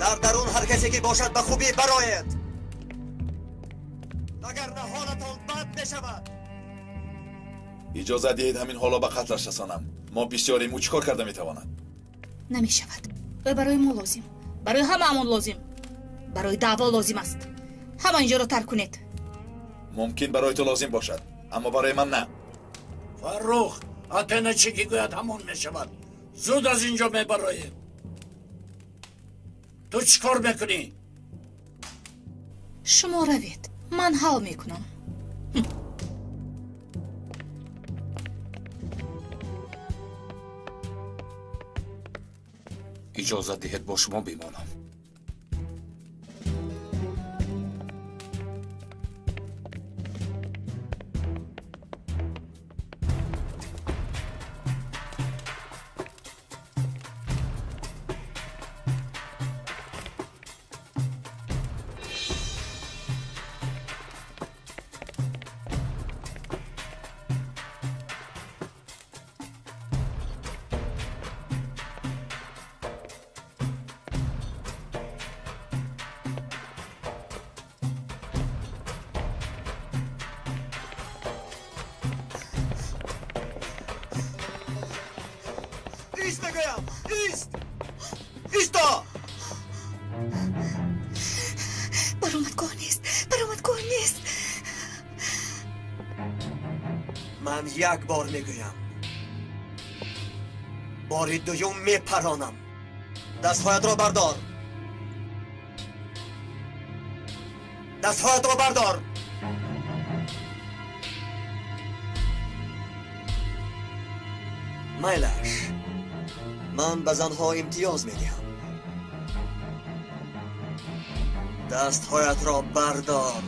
در درون هر کسی که باشد به خوبی برآید، وگرنه حالتان بد میشود. اجازه دهید همین حالا به قتلش رسانم. ما بسیاریم، او چیکار کرده میتواند؟ نمیشود. او برای ما لازم، برای هممون لازم، برای دعوا لازم است. همه اینجا را ترک کنید. ممکن برای تو لازم باشد، اما برای من نه. فرخ، اتنه چی که گوید همون میشود. زود از اینجا میبرایید. تو چیکار میکنی؟ شما روید، من حل میکنم. اجازه دهید با شما بمانم. من یک بار میگویم، بار دوم میپرانم. دستهایت را بردار. دستهایت را بردار. میلش، من به زنها امتیاز میدهم. دستهایت را بردار.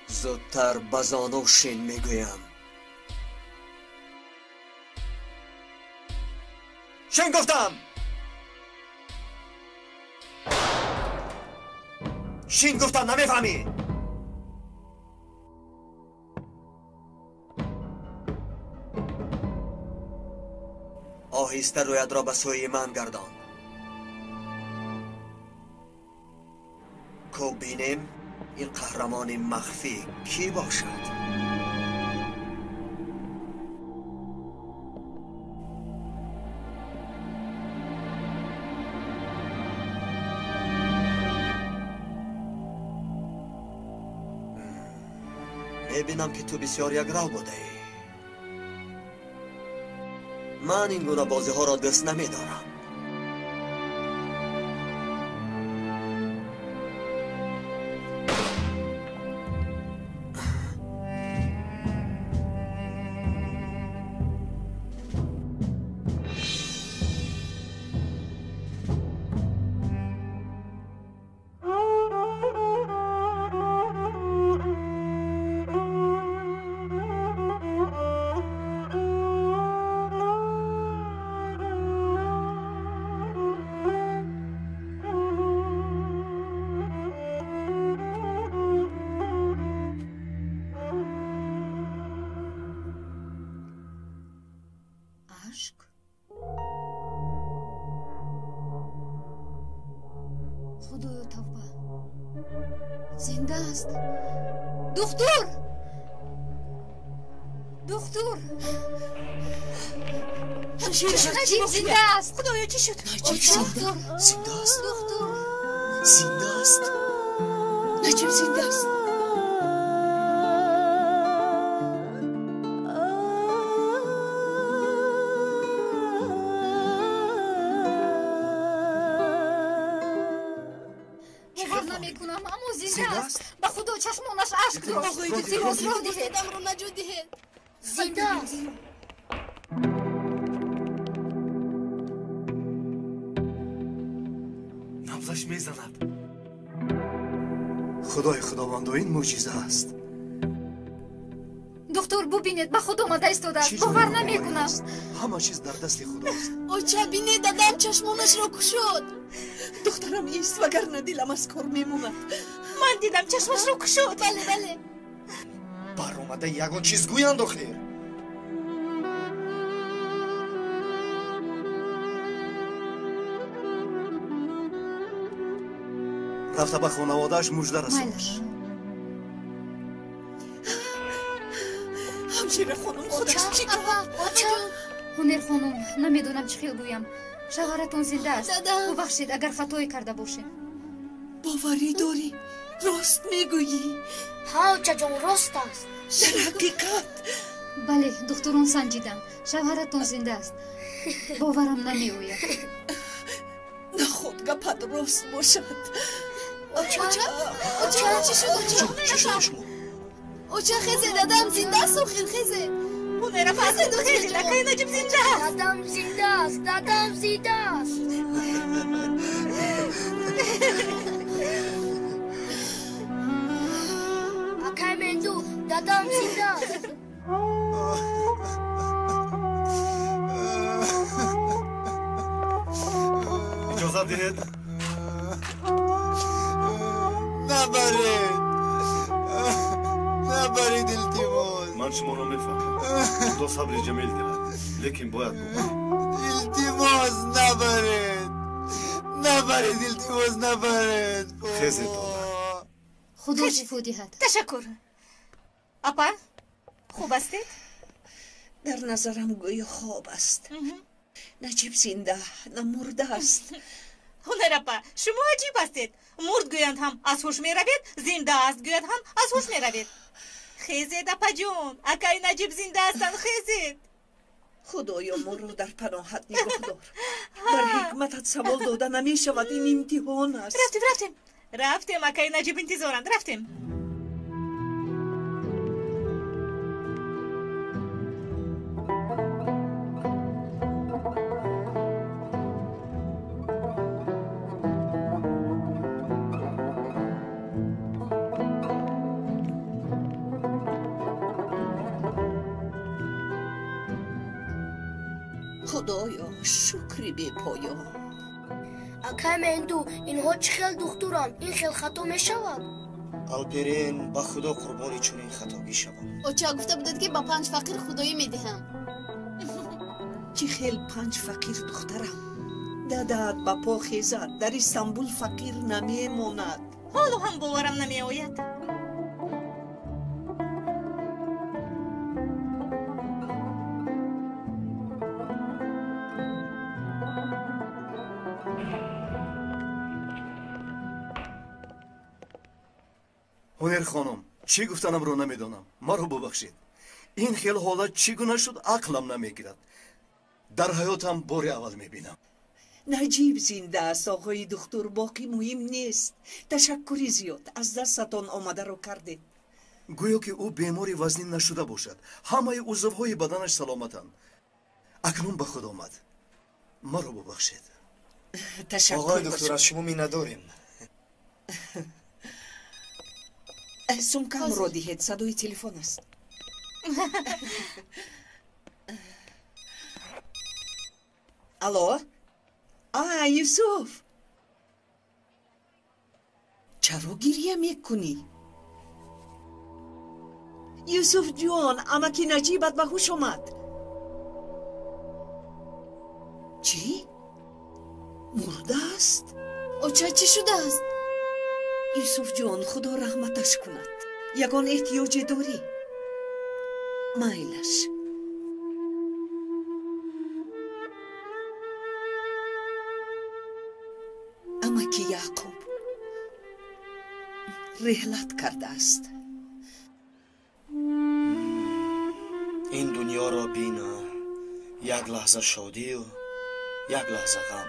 زودتر بزانو شین میگویم. شین گفتم. شین گفتم، نمیفهمی؟ آهسته رویت را به سوی من گردان. کو بینیم این قهرمان مخفی کی باشد؟ میبینم که تو بسیار یکرو بوده ای. من این گونه بازی ها را دوست نمیدارم. زنده است. دختر دختر نجیب زنده است. خدایا چی شد؟ نجیب زنده است. دختر زنده است. نجیب زنده است. نمیکنم، اما زنده است. به خدا چشمانش اشک داشت. راه دهید. آدم رو نجات دهید. زنده است. نبضش میزند. خدای خداوند، این معجزه است. دکتر ببینید، به خود آمده ایستاده است. باور نمیکنم. همه چیز در دست خداست. آچه بینید، دادم چشمانش را کشود. دخترم ایست، وگرنه دلم از کار میموند. من دیدم چشمش رو کشود. بله بله. البته یگان چیز گویند خیر. رفته به خانواده‌اش مژده رساند. مایلش همشیره خانم خودش چی هنر خانم نمیدونم چی خیل گویم. شوهرتون زنده است. دادم. ببخشید اگر خطایی کرده باشه. باوری داری راست میگویی ها چجون راست است. در حقیقت بله دکتران سنجیدم. شوهرتون زنده است. باورم نمیآید. نخود گپت راست باشد اوچا چی شد چی شده شما؟ اوچا خیزه دادم زنده است و خیر خیزه هنر فاسد خیلی لکای نجیب زنده است. دادم زنده است. دادم زنده است. اکای مندو دادم زنده است. اجازه دهید. نبرید التماس. من شما را میفهمم. خدا صبر جمیل دهد. لیکن باید التماس نبرید التماس نبرید. خیزه دادم. خدا شفا دهد. تشکر اپا خوب استید؟ در نظرم گوی خواب است نجیب زنده نه مرده است هنر اپا شما عجیب هستید. مرد گویند هم از هوش می روید. زنده است گویند هم از هوش می روید. خیزید اپا جون. اکای نجیب زنده هستند خیزید. خدایا ما رو در پناهت نگاه دار در حکمتت سوال داده نمی شود این امتحان است رفتیم اکای نجیب انتظارند. رفتیم خدایا شکری بی پایان اکای مندو اینها چه خیل دختران. این خیل خطا می شود. الپرین با خدا قربانی چنین خطاگی شوم. اوچا گفته بودید که با 5 فقیر خدایی میدهم. چی خیل 5 فقیر دخترم دادت با پا خیزد در استانبول فقیر نمی ماند. حالا هم باورم نمی آید. هنر خانم چی گفتنم رو نمیدونم. ما رو ببخشید. این خیل حالت چگونه شد عقلم نمیگیرد. در حیاتم بار اول میبینم. نجیب زنده است آقای دکتر باقی مهم نیست. تشکری زیاد از دستتان آمده رو کرده. گویا که او بیماری وزنی نشده باشد. همه عضوهای بدنش سلامتند. اکنون به خود آمد. ما رو ببخشید. تشکر آقای باشد. دکتر از شما می نداریم. سمکم رو دهید صدای تلفن است. الو یوسف چرا گریه میکنی؟ یوسف جان امکی نجیبت به هوش آمد. چی؟ مرده است؟ اوچا چی شده است؟ یوسف جان خدا رحمتش کند. یگان احتیاج داری مایلش. امکی یعقوب رحلت کرده است. این دنیا را بینا. یک لحظه شادی و یک لحظه غم.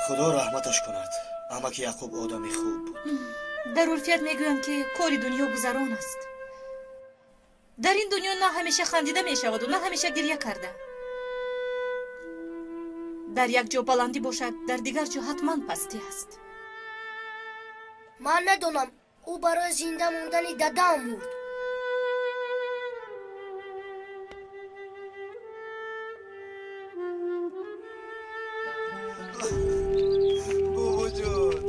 خدا رحمتش کند. اما که یعقوب آدمی خوب بود. در عرفیت میگویند که کاری دنیا گذران است. در این دنیا نه همیشه خندیده می شود و نه همیشه گریه کرده. در یک جا بلندی باشد در دیگر جا حتما پستی است. من ندونم. او برای زنده موندن دادم مرد. بابا جان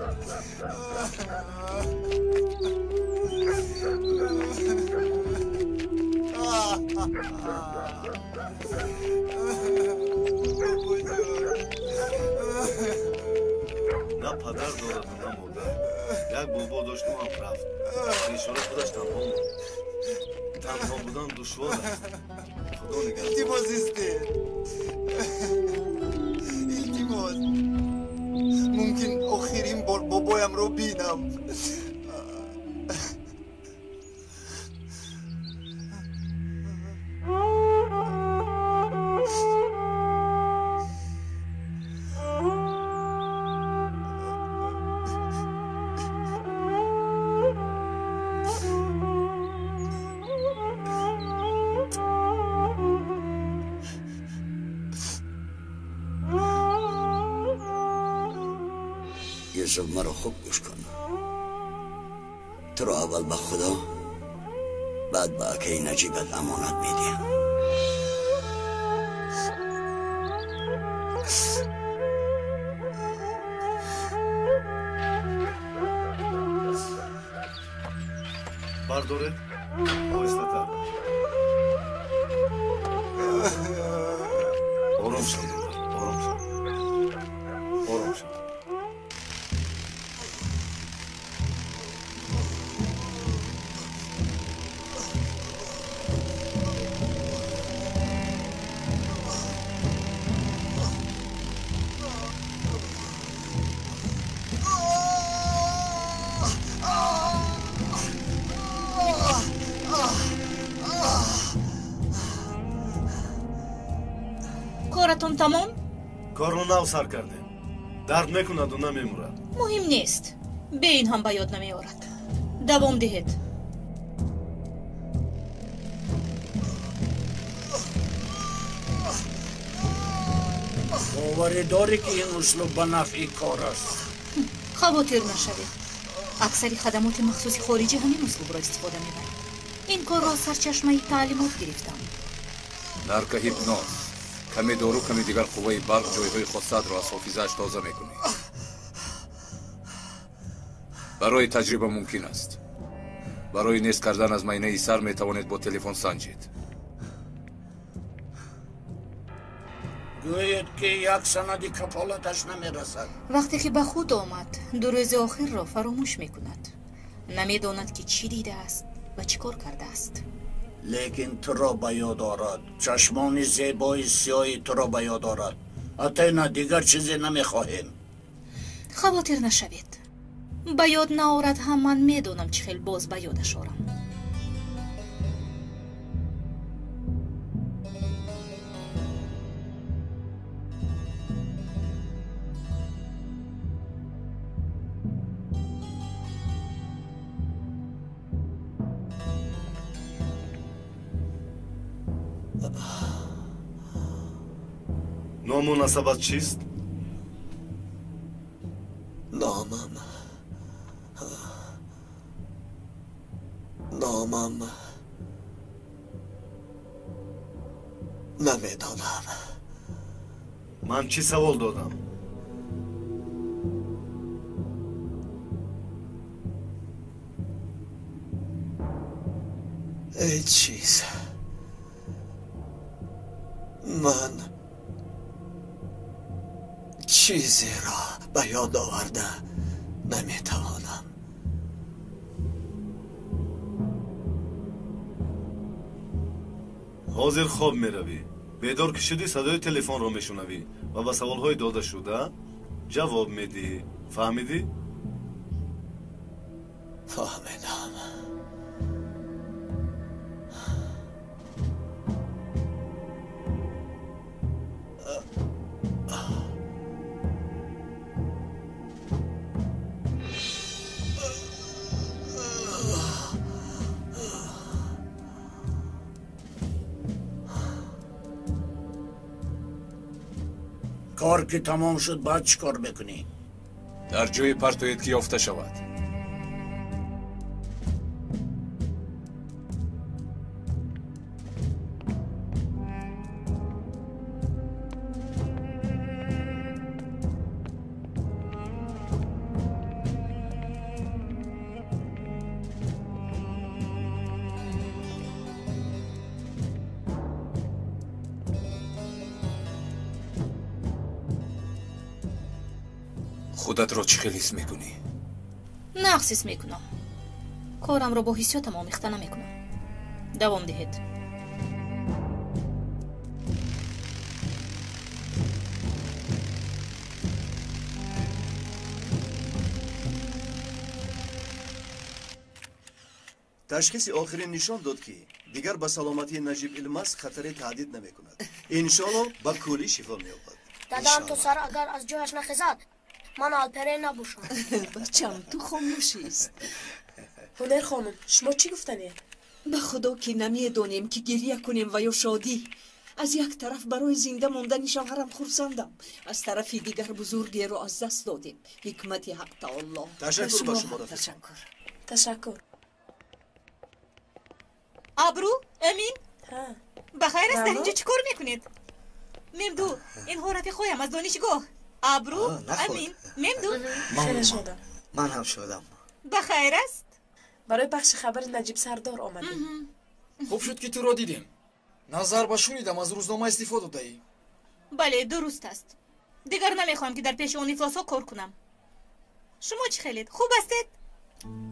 نه پدر دارد نه مادر. یک بابا داشتم هم رفت. اشارت بودش تنها بود. تنها بودن دشوار است. خدا نگهدار. التماس استید. التماس. ممکن آخرین بار بابایم رو بینم. یوسف مرا خوب گوش کن. تو را اول به خدا بعد به اکه نجیبت امانت میدیم. برداره آهسته تر. آرام شو آرام شو آرام شو. کارتون تمام؟ کارو نو سر کرده. درد نکند و نمیمورد. مهم نیست. به این هم به یاد نمیارد. دوام دهید. باوری داری که این اسلوب به نفع کار است؟ خواطر نشوید. اکثری خدمات مخصوص خارجی همین اسلوب را استفاده میبرند. این کار را سرچشمه تعلیمات گرفتم. نرک هیپنوز کمی دارو کمی دیگر قوه برق جایهای خاصت را از حافظه‌اش تازه میکنی. برای تجربه ممکن است. برای نیست کردن از معاینه سر میتوانید با تلفن سنجید. گوید که یک سندی کفالتش نمیرسد. وقتی که به خود آمد دو روز آخر را فراموش میکند. نمیداند که چی دیده است و چی کار کرده است. لیکن تو را به یاد آرد. چشمان زیبای سیاهی تو را به یاد آرد. حتی نه دیگر چیزی نمیخواهیم. خواطر نشوید. به یاد نآورد هم من میدانم چه خیلی باز به یادش آرم. نام و نسبت چیست؟ نامم نمیدانم. من چی سوال دادم؟ هیچ چیز. من چیزی را به یاد آورده نمیتوانم. حاضر خواب میروی. بیدار که شدی صدای تلفن را میشنوی و به سوالهای داده شده جواب میدی. فهمیدی؟ فهمیدم. کار که تمام شد بعد چی کار بکنی؟ در جای پرتویت که یافته شود. خودت را چه خیلیس میکنی؟ نقصیس میکنم. کارم رو با حسیاتم آمیخته نمیکنم. دوام دهید. تشخیص آخرین نشان داد که دیگر به سلامتی نجیب الماس خطری تهدید نمیکند. انشالله با کلی شفا مییابد. دادام تو سر اگر از جایش نخیزد من آلپره نبوشم. بچم تو خاموشیست. هنر خانم شما چی گفتنید؟ به خدا که نمیدانیم که گریه کنیم و یا شادی. از یک طرف برای زنده ماندنشان هرم خرسندم، از طرف دیگر بزرگی رو از دست دادیم. حکمت حق تعالی. تشکر با شما رفیق. تشکر. ابرو امین ها بخیر است. در بله. اینجا چیکار میکنید؟ ممدو اینها رفیقایم از دانشگاه. ابرو امین ممدو خیلی شدم. من هم شدم. بخیر است. برای پخش خبر نجیب سردار آمدیم. خوب شد که تو را دیدیم. نظر با شنیدم از روزنامه استفاده دهی. بله درست است. دیگر نمیخوام که در پیش اون افلاس ها کار کنم. شما چی خیلید؟ خوب هستید؟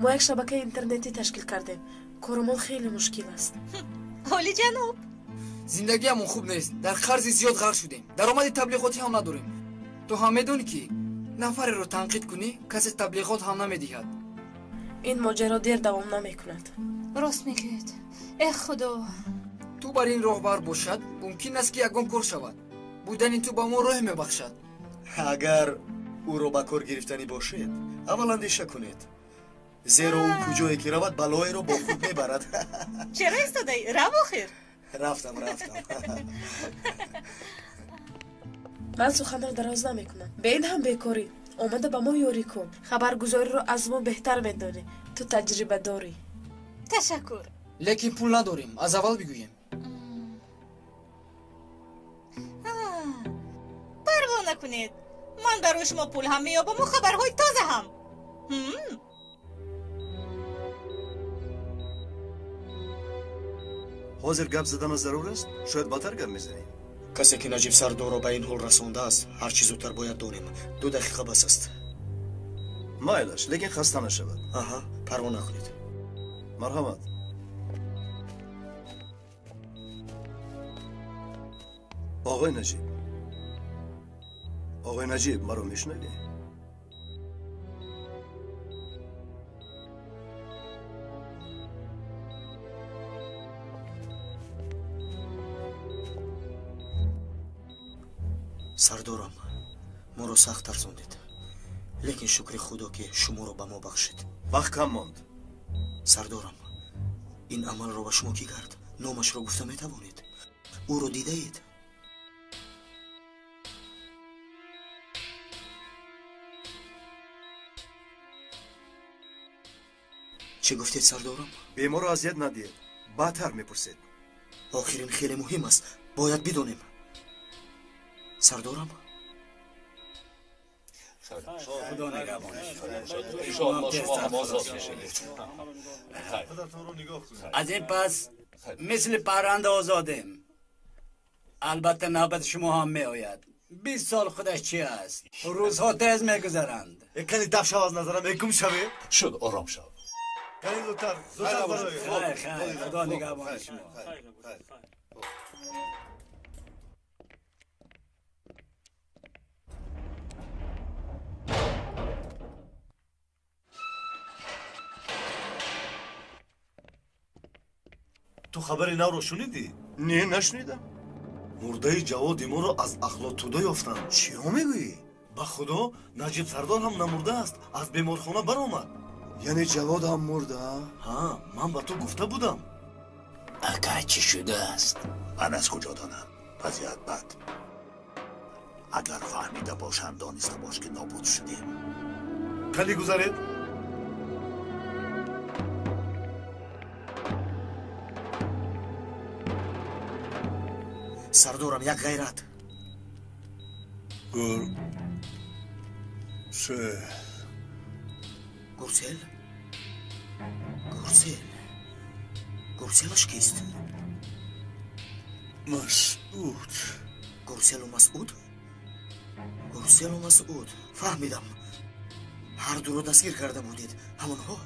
ما یک شبکه اینترنتی تشکیل کردیم. کارمان خیلی مشکل است. حالی جناب زندگی همون خوب نیست. در خرج زیاد غرق شدیم. درآمد تبلیغاتی هم نداریم. تو هم میدونی که نفر رو تنقید کنی کسی تبلیغات هم نمیدهد. این ماجرا دیر دوام نمیکند. راست میگید. ای خدا. تو بر این راهبر باشد ممکن است که یگان کار شود. بودن تو با ما راه میبخشد. اگر او را به کار گرفتنی باشید اول اندیشه کنید، زیرا او کجایی که رود بلایی را با خود میبرد. چرا ایستادی؟ رو آخر. رفتم من سخن را دراز نمیکنم. به این هم بیکاری آمده به ما یاری کن. خبرگزاری رو از ما بهتر میدانی. تو تجربه داری. تشکر. لیکن پول نداریم. از اول بگوییم. پروا نکنید. من برای شما پول هم میابم و خبرهای تازه هم. حاضر گپ زدن ضرور است؟ شاید باتر گپ میزنیم. کسی که نجیب سردار را به این حال رسانده است هر چیز زودتر باید دانیم. 2 دقیقه بس است. مایلش لیکن خسته نشود. آها پروا نکنید. مرحمت. آقای نجیب مرا میشنوی؟ سردارم ما را سخت ترساندید، لیکن شکر خدا که شما را به ما بخشید. وقت کم ماند. سردارم این عمل را به شما کی کرد؟ نامش را گفته میتوانید؟ او را دیده اید؟ چی گفتید سردارم؟ بیمار را اذیت ندید. بعدتر میپرسید. آخرین خیلی مهم است، باید بدونیم. سردارم خدا نگهبانش. شما هم آزاد میشید. از این پس مثل پرنده آزادیم. البته نوبت شما هم می آید. 20 سال خودش چی است؟ روزها تیز میگذرند. کلی دف شو از نظرم یکم شوی. شد آرام شو. کلی زودتر خیر خدا نگهبان شما. تو خبری نو رو شنیدی؟ نه نشنیدم. مرده جواد ما رو از اخلاطوده یافتن. چی ها میگویی؟ به خدا نجیب سردار هم نمرده است، از بیمارخانه برآمد. یعنی جواد هم مرده؟ ها من به تو گفته بودم. اکا چی شده است؟ من از کجا دانم؟ وضعیت بد. اگر فهمیده باشند دانسته باش که نابود شدیم. کلی گذارید؟ سردارم یک غیرت. گرسل گرسلش کیست؟ مسعود. گرسل و مسعود فهمیدم. هر دو رو دستگیر کرده بودید همونها؟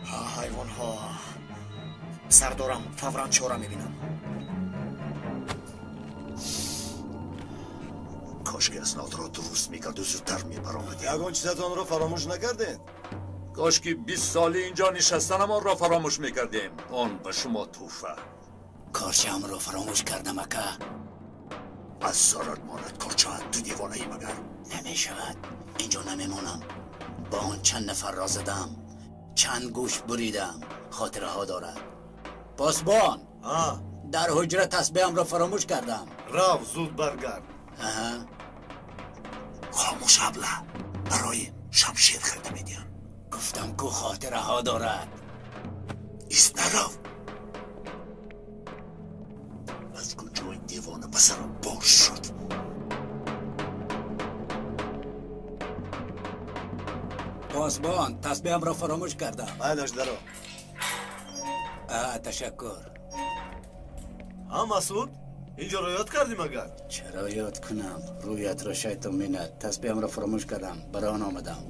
ها حیوان ها. سردارم فوراً چاره میبینم. کاش که اسناد را درست میکرد و زودتر میبرآمدید. یگان چیزتان را فراموش نکردین؟ کاش که 20 سالی اینجا نشستنمان را فراموش میکردیم. آن به شما توفه. کارچه‌ام را فراموش کردم اکا. از سرت ماند کارچه، تو دیوانه ای مگر؟ نمیشود. اینجا نمیمانم. با آن چند نفر را زدم، چند گوش بریدم. خاطره ها دارد. پاسبان، در حجره تسبیحم را فراموش کردم. رفت، زود برگرد. خاموش ابله، برای شمشیر خرده میدیم. گفتم که خاطره ها دارد. ایست نرو. از کجا این دیوانه بسرم باش شد؟ پاسبان، تسبیحم را فراموش کردم. بایدش درو. تشکر. مسعود، اینجا رو یاد کردی مگر؟ چرا یاد کنم؟ رویت را شیطان میند. تسبیحم را فراموش کردم، برای آن آمدم.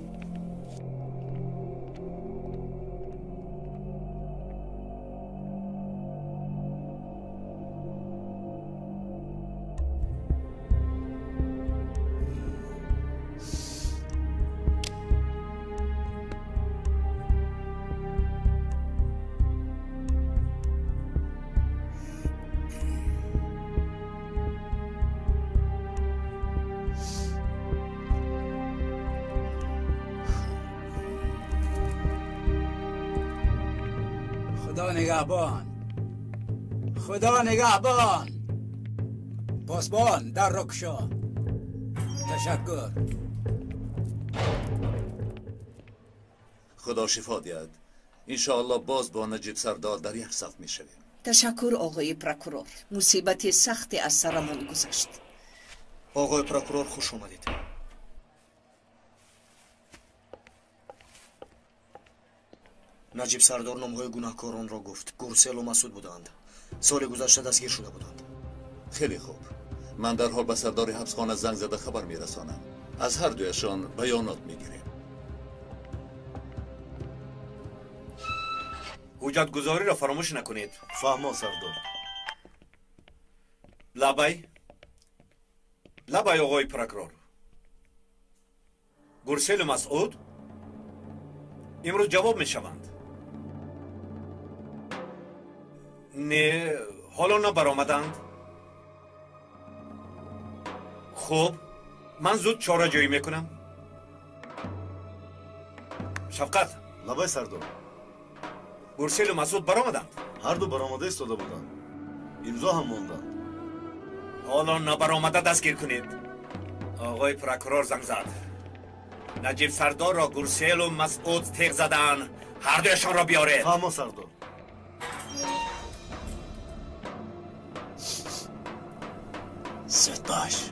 خدا نگهبان. پاسبان، در را گشا. تشکر. خدا شفا دهد. انشاءالله باز با نجیب سردار در یک صف می شویم. تشکر آقای پروکورور. مصیبت سختی از سرمان گذشت. آقای پروکورور خوش اومدید. نجیب سردار نامهای گناهکاران را گفت. گرسل و مسعود بودند. سال گذشته دستگیر شده بودند. خیلی خوب. من در حال به سردار حبسخانه زنگ زده خبر میرسانم. از هر دویشان بیانات میگیریم. حجت گذاری را فراموش نکنید. فهمو سردار. لبای آقای پروکورور. گرسل و مسعود امروز جواب میشوند. نه حالا نبرآمدند. خوب، من زود چاره جویی میکنم. شفقت. لبای سردار. گرسل و مسعود برآمدند. هر دو برآمده ایستاده بودند. امضا هم ماندند. حالا نبرآمده دستگیر کنید. آقای پروکورور زنگ زد. نجیب سردار را گرسل و مسعود تیغ زدن. هر دویشان را بیارید. فهمو سردار. زود باش.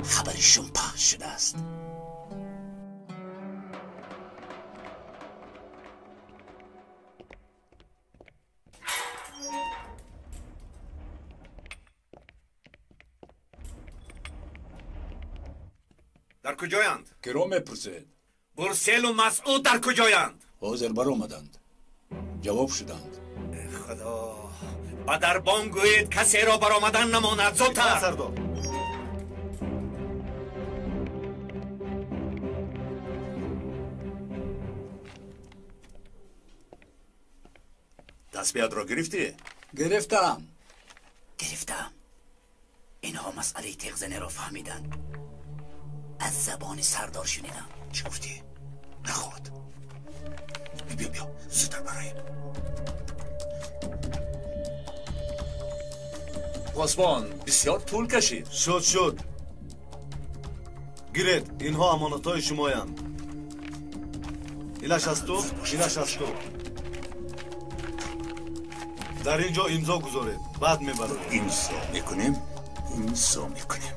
خبرشون پخش شده است. در کجایند؟ کرا میپرسید؟ گرسل و مسعود در کجایند؟ حاضر برآمدند. جواب شدند. خدا، با در بام گویید کسی را برآمدن نماند. زودتر. سردار. تسبیحت را گرفتی؟ گرفتم. اینها مسئله تیغ زنی را فهمیدن. از زبان سردار شنیدم. چی گفتی؟ نخواد. بیا زودتر برای. پاسبان، بسیار طول کشید. شد. گیرید، اینها امانتهای شمایند. اینش از تو، اینش از تو. در اینجا امضا گذارید. بعد میبرید. امضا میکنیم.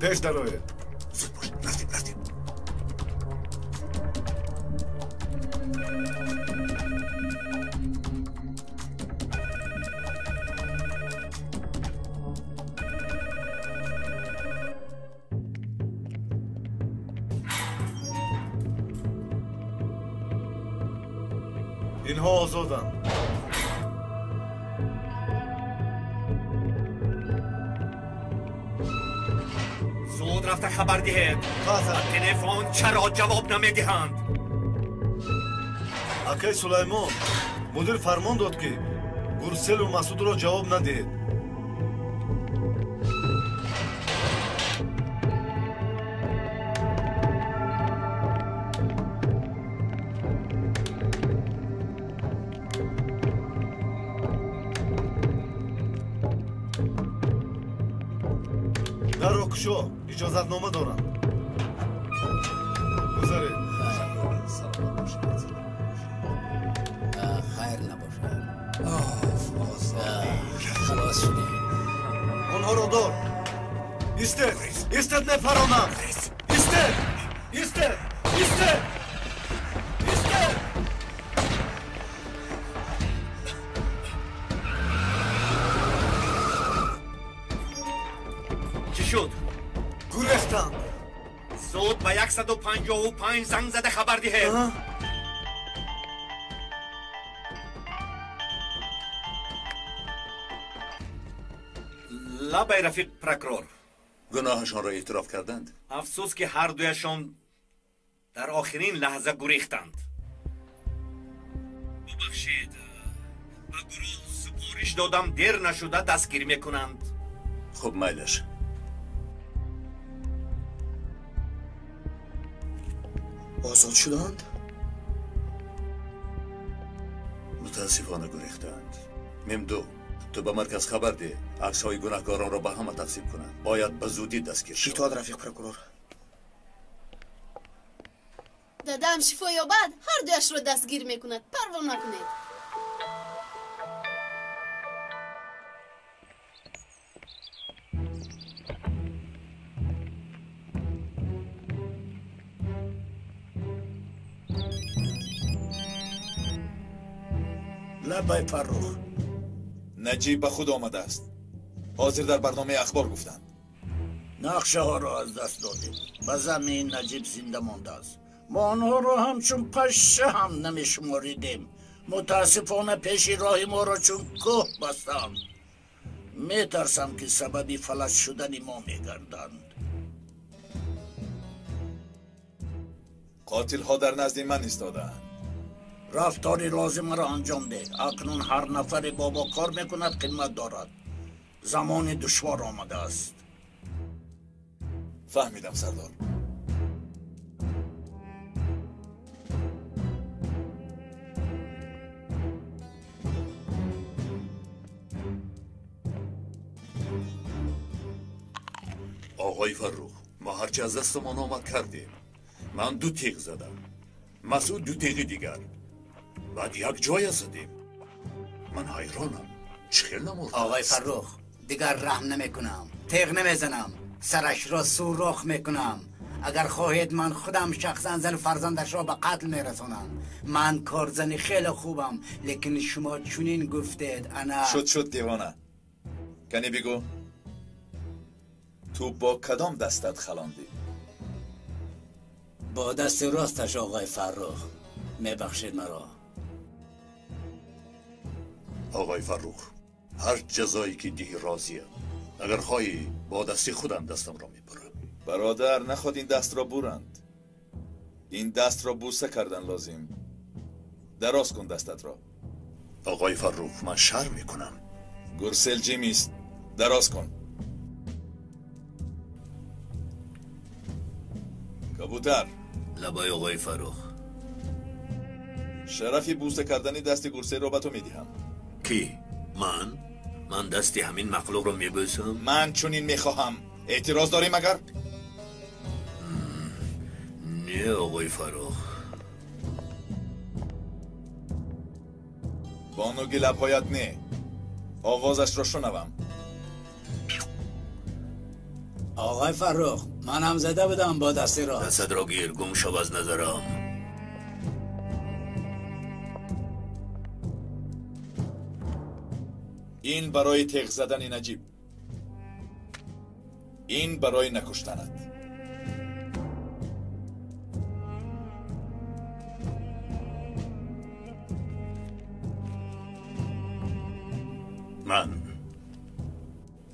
پیش درآید. زود باش. رفتیم. اینها آزادند. زود رفته خبر دهید. تلفن چرا جواب نمیدهند؟ акай сулаймон мудир фармон дод ки гурселу масудро ҷавоб надиҳед. дарро кушо иҷозатнома дорам. гузаред. خیر نباشه خلاص شدیم آنها را دار. ایستد ایستد نپرانم. ایستد ایستد ایستد ایستد. چی شد؟ گریختند. زود به 155 زنگ زده خبر دهید. لابای رفیق پروکرور، گناهشان را اعتراف کردند. افسوس که هر دویشان در آخرین لحظه گریختند. ببخشید، به گروه سپارش دادم دیر نشده دستگیر میکنند. خب میلش. آزاد شدند؟ متاسفانه گریختند. ممدو تو به مرکز خبر ده، عکس های گناهکاران را به همه تقسیم کنند. باید به زودی دستگیر شود. ایتاد رفیق پروکرور. دادم شفا یا بعد هر دویش رو دستگیر میکند. پروا نکنید. لبای فرخ نجیب به خود آمده است. حاضر در برنامه اخبار گفتند. نقشه ها را از دست دادیم. به زمین نجیب زنده مانده است. ما آنها را همچون پشه هم نمی شماریدیم. متاسفانه پیش راه ما را چون کوه بستند. می ترسم که سببی فلج شدن ما می گردند. قاتل ها در نزد من ایستادند. رفتاری لازم را انجام ده. اکنون هر نفر بابا کار میکند قیمت دارد. زمان دشوار آمده است. فهمیدم سردار. آقای فرخ، ما هرچی از دستمان آمد کردیم. من 2 تیغ زدم. مسعود 2 تیغ دیگر. بعد یک جای زدیم. من حیرانم. چخیل نمورد؟ آقای فرخ دیگر رحم نمیکنم. تیغ نمیزنم. سرش را سوراخ میکنم. اگر خواهید من خودم شخصا زن فرزندش را به قتل میرسانم. من کارزنی خیلی خوبم، لیکن شما چنین گفتید انا شد دیوانه. کنی بگو تو با کدام دستت خلاندی؟ با دست راستش آقای فرخ. میبخشید مرا. آقای فرخ، هر جزایی که دیگه راضیه. اگر خواهی با دستی خودم دستم را میبرم. برادر نخواد این دست را برند. این دست را بوسه کردن لازم. دراز کن دستت را. آقای فرخ، من شرم میکنم. گرسل جیمیست. دراز کن. کبوتر. لبای آقای فرخ. شرفی بوسه کردنی دست گرسل را به تو میدهم. کی؟ من دستی همین مخلوق رو میبوسم؟ من چنین میخواهم. اعتراض داری مگر؟ نه آقای فرخ. بانوگی لبهایت نه. آوازش را شنوم. آقای فرخ، من هم زده بودم با دستی راست. دست را گیر، گم شو از نظرم. این برای تیغ زدن نجیب. این برای نکشتنت.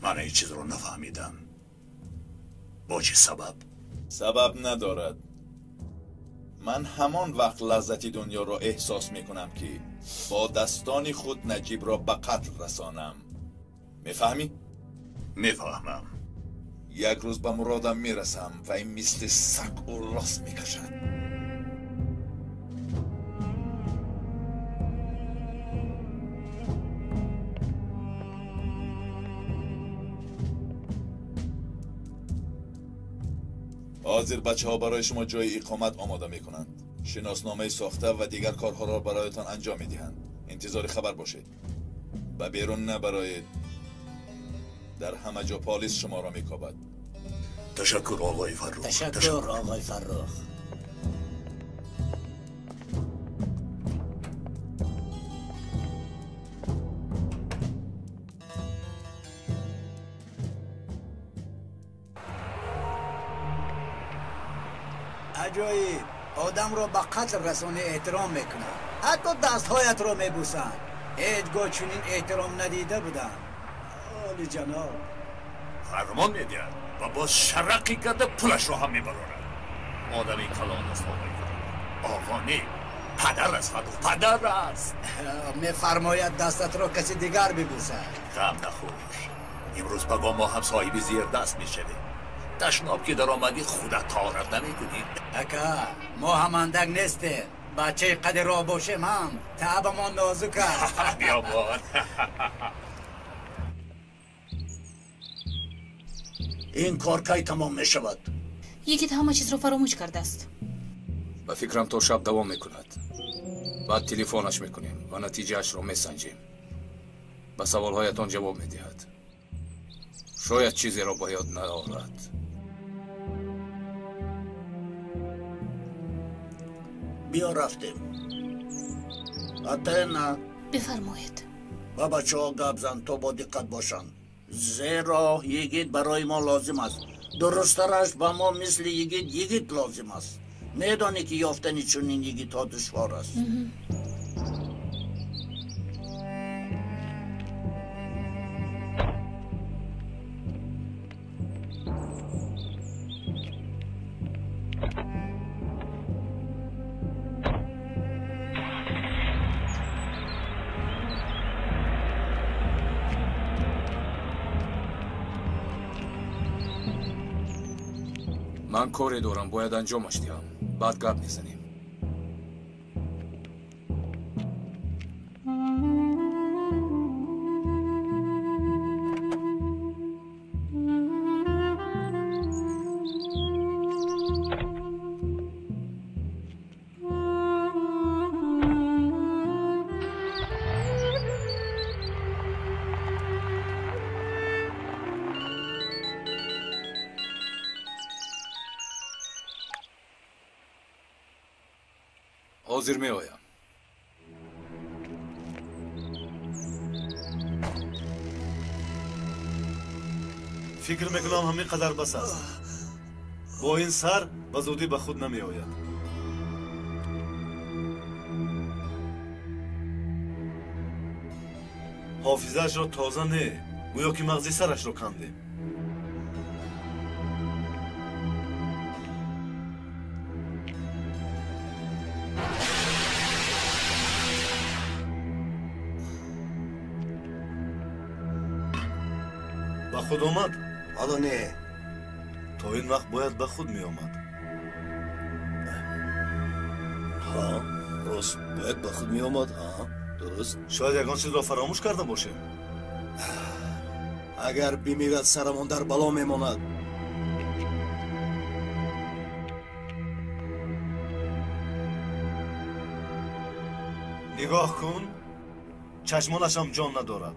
من این چیز رو نفهمیدم. با چه سبب؟ سبب ندارد. من همان وقت لذتی دنیا را احساس میکنم که با دستان خود نجیب را به قتل رسانم. میفهمی؟ میفهمم. یک روز به مرادم میرسم و این مثل سگ او لاس میکشد. حاضر بچه ها برای شما جای اقامت آماده می کنند. شناسنامه ساخته و دیگر کارها را برایتان انجام می دهند. انتظار خبر باشید. به بیرون نبرایید. در همه جا پلیس شما را می کابد. تشکر آقای فرخ. تشکر آقای فرخ. عجایب، آدم رو به قتل رسانه احترام میکنن، حتی دستهایت رو میبوسن. هیچگاه چنین احترام ندیده بودم. عالی جناب. فرمان میدهد و با شرقی کرده پولش رو هم میبرارد. آدمی کلان است آقا نی. پدر است فرخ، پدر است. میفرماید دستت رو کسی دیگر ببوسد. غم نخور، امروز پگاه ما هم صاحب زیر دست میشویم. تشناب که در آمدی خودت تارت نمیکنید. اکا ما هم اندک نیستیم. بچه قدر را باشیم هم تعب ما نازک است. بیا باد. این کار کی تمام می شود؟ یکی همه چیز رو فراموش کرده است. به فکرم تا شب دوام میکند. بعد تلفنش میکنیم و نتیجه اش رو میسنجیم. به سوالهایتان جواب میدهد. شاید چیزی را با یاد ندارد. بیا رفتیم. حتی نه. بفرمایید. و بچه ها گپ زن تا با دقت باشن، زیرا یگید برای ما لازم است. درسترش با ما مثل یگید لازم است. میدانی که یافتنی چنین یگید ها دشوار است. من کاری دارم، باید انجامش دهم. بعد گپ میزنیم. حاضر می آیم. فکر میکنم همین قدر بس است. با این سر به زودی به خود نمی آید. حافظه‌اش را تازه نه، گویا که مغزی سرش را کنده. خود آمد؟ حالا نه. تا این وقت باید به خود می آمد. ها راست باید به خود می آمد. ها درست. شاید یکان چیز را فراموش کرده باشه. اگر بمیرد سرمان در بلا میماند. نگاه کن، چشمانش هم جان ندارد.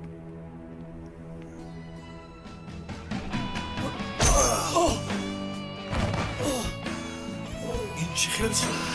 این چی خیلی شد؟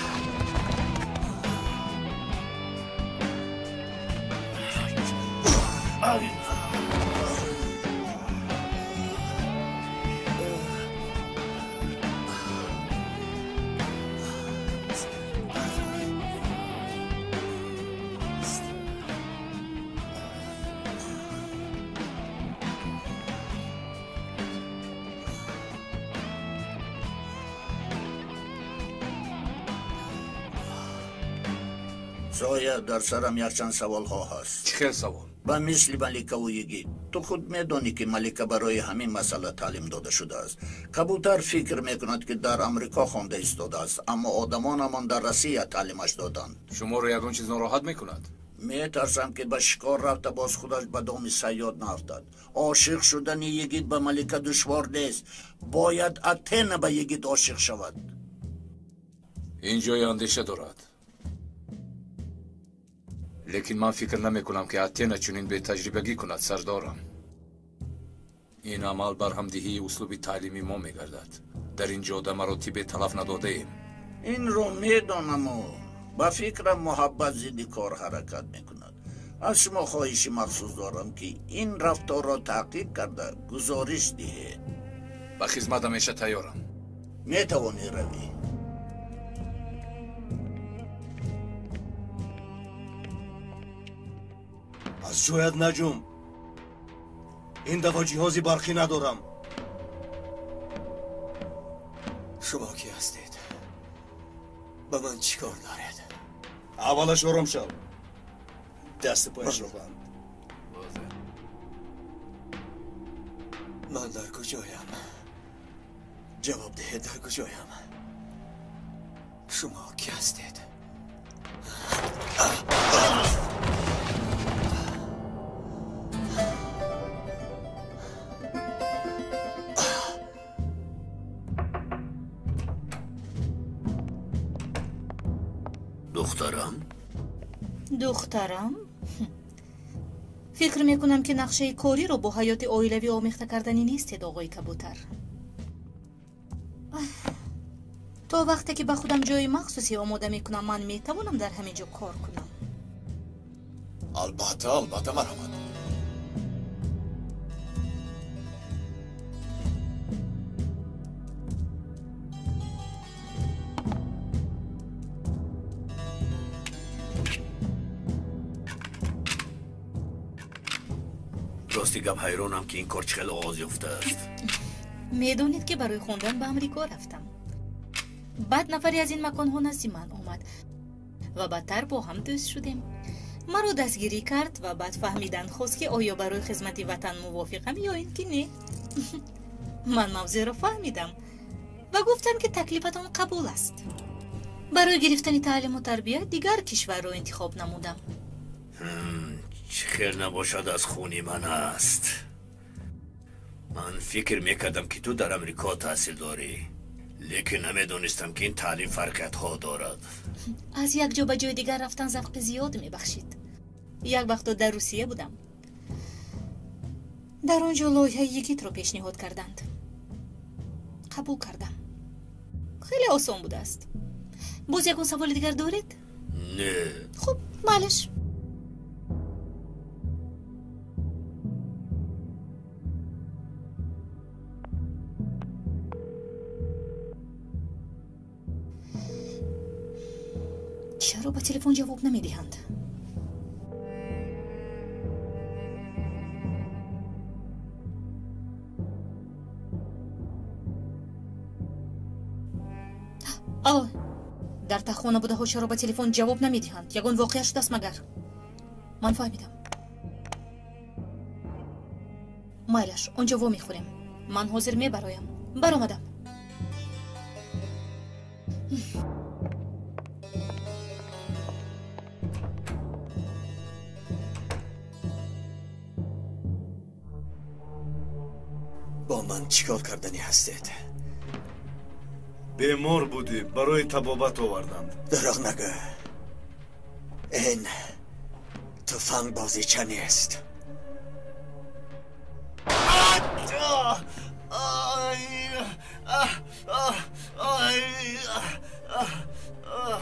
زایا در سرم یکچند سوال ها هست. چه سوال؟ و مثل ملکه و یگید تو خود میدانی که ملکه برای همین مسئله تعلیم داده شده است. کبوتر فکر میکند که در امریکا خوانده ایستاده است، اما آدمانمان در روسیه تعلیمش دادند. شما رو یگان چیز ناراحت میکند؟ میترسم که به شکار رفته باز خودش به دام صیاد نافتد. عاشق شدن یگید به ملکه دشوار نیست، باید اتن به یگید عاشق شود. این جای اندیشه دارد، لیکن من فکر نمی کنم که اتن چنین به تجربگی کند سردارم. این عمل بر همدهی اسلوب تعلیمی ما میگردد. در این جاده مراتب تلف نداده ایم. این رو میدانم و با فکرم محبت زیدی کار حرکت میکند. از شما خواهشی مخصوص دارم که این رفتار را تحقیق کرده گزارش دهید. به خدمت همیشه تیارم. میتوانی روی. از جویت نجوم. این دفعه جهازی برقی ندارم. شما کی هستید؟ با من چیکار دارید؟ اولش آرام شو. دست پایش رو بند. من در کجایم؟ جواب دهید در کجایم؟ شما کی هستید؟ دخترم؟ فکر میکنم که نقشه کاری رو با حیات اویلوی آمیخته کردنی نیستید آقای کبوتر. تا وقتی که به خودم جای مخصوصی آماده میکنم من میتوانم در همین جا کار کنم. البته مرحمت. راستی گپ حیرانم که این کار چقدر آغاز یافته است. میدونید که برای خوندن به امریکا رفتم. بعد نفری از این مکان‌ها نزد من آمد و بعدتر با هم دوست شدیم. مرا دستگیری کرد و بعد فهمیدن خواست که آیا برای خدمت وطن موافقم یا اینکه نه. من موضوع را فهمیدم و گفتم که تکلیفتان قبول است. برای گرفتن تعلیم و تربیت دیگر کشور را انتخاب نمودم. چه خیر نباشد از خونی من است. من فکر میکردم که تو در امریکا تحصیل داری، لیکن نمیدونستم که این تعلیم فرقیت ها دارد. از یک جا به جای دیگر رفتن ذوق زیاد میبخشید. یک وقت در روسیه بودم. در آنجا لایحه یگید رو پیشنهاد کردند. قبول کردم. خیلی آسان بوده است. باز یکون سوال دیگر دارید؟ نه. خب معلش. چرا با تلفن جواب نمیدهند؟ در تخونه بوده ها چرا با تلفن جواب نمیدهند؟ یگان واقعه شده است مگر؟ من فهمیدم. مایلش اونجا و میخوریم. من حاضر میبرایم. برآمدم. با من چیکار کردنی هستید؟ بیمار بودی، برای طبابت آوردند. دروغ نگو. این تفنگ بازیچه نیست.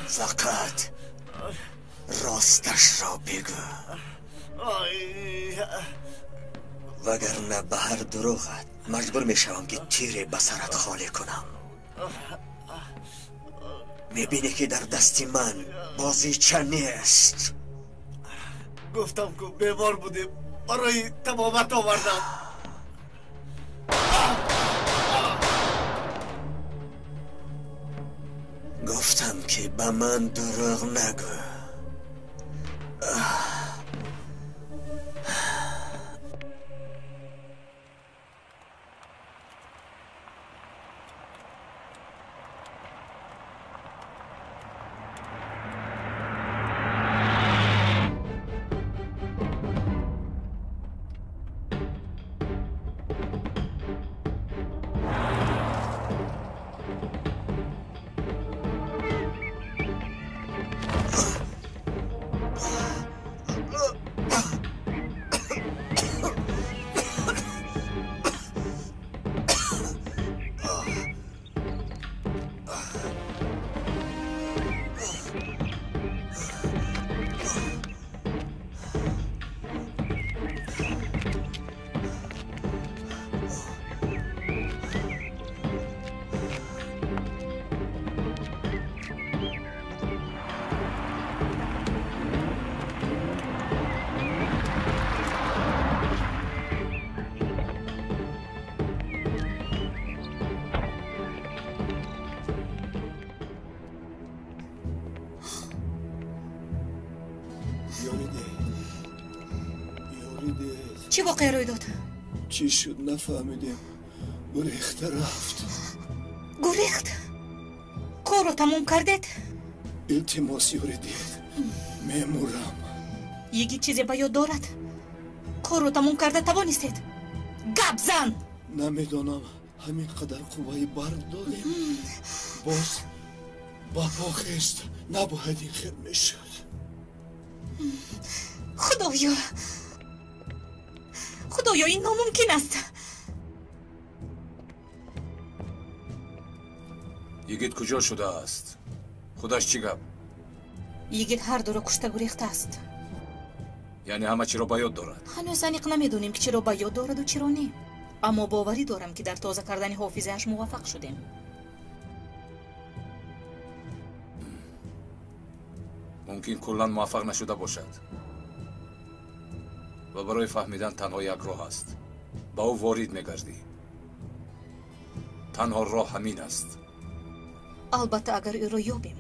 فقط راستش را بگو، وگرنه به هر دروغت مجبور میشوم که تیر به سرت خالی کنم. میبینی که در دست من بازیچه نیست. گفتم که بیمار بودیم، برای طبابت آوردم. گفتم که به من دروغ نگو. چی واقعه روی داد؟ چی شد نفهمیدیم. گریخت رفت. گریخت؟ کار رو تموم کردید؟ التماس یوریدید. میمورم. یکی چیزی به یاد دارد؟ کار رو تموم کرده توانستید؟ گپ زن! نمیدونم همین قدر قوای برد دادیم. باز با پا خیست. نباید این خیر میشد. خدایا این ناممکن است. یگید کجا شده است؟ خودش چی گپ؟ یگید هر دو را کشته گریخته است. یعنی همه چی را با یاد دارد؟ هنوز انیق نمیدونیم که چرا با یاد دارد و چرا نه. اما باوری دارم که در تازه کردن حافظه اش موفق شدیم. ممکن کلا موفق نشده باشد و برای فهمیدن تنها یک راه است. با او وارد میگردی. تنها راه همین است. البته اگر او را یابیم.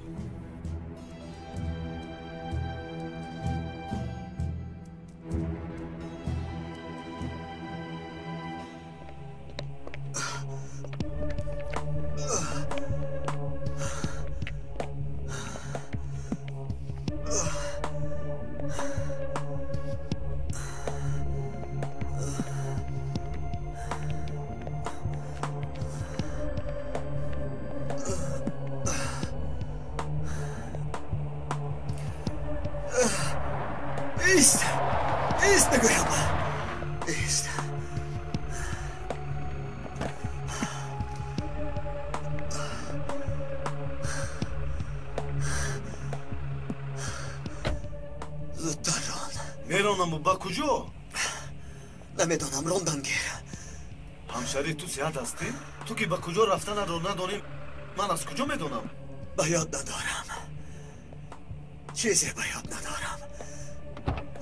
ایست بگویم. ایست. زودتر ران. میرانم با کجا؟ نمیدانم راندن گیر. همشری تو صحت هستی؟ تو که با کجا رفتن رو ندانیم من از کجا میدونم؟ به یاد ندارم. چیزی به یاد ندارم.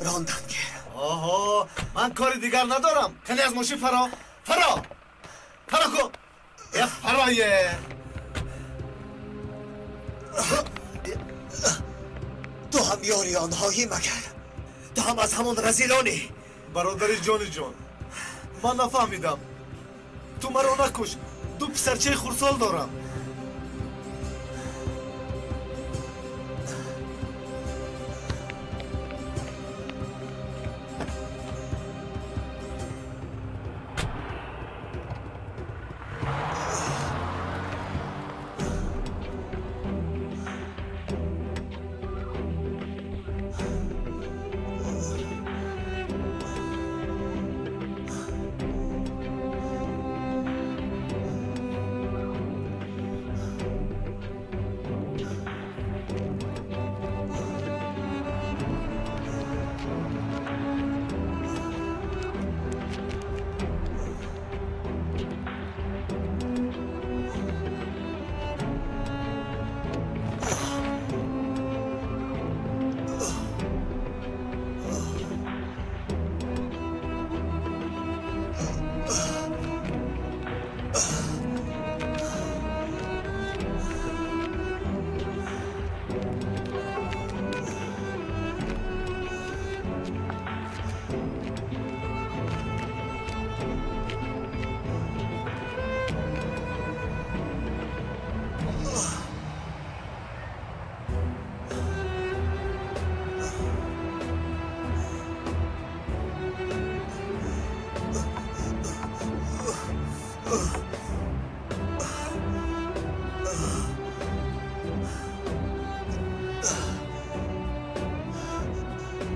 راندن گیر. آها من کاری دیگر ندارم. کنی از ماشین فرا کو. فرایه. تو هم یاری آنهایی مگر؟ تو هم از همون رزیلانی؟ برادر جان من نفهمیدم. تو مرا نکش. دو پسرچه خورسال دارم.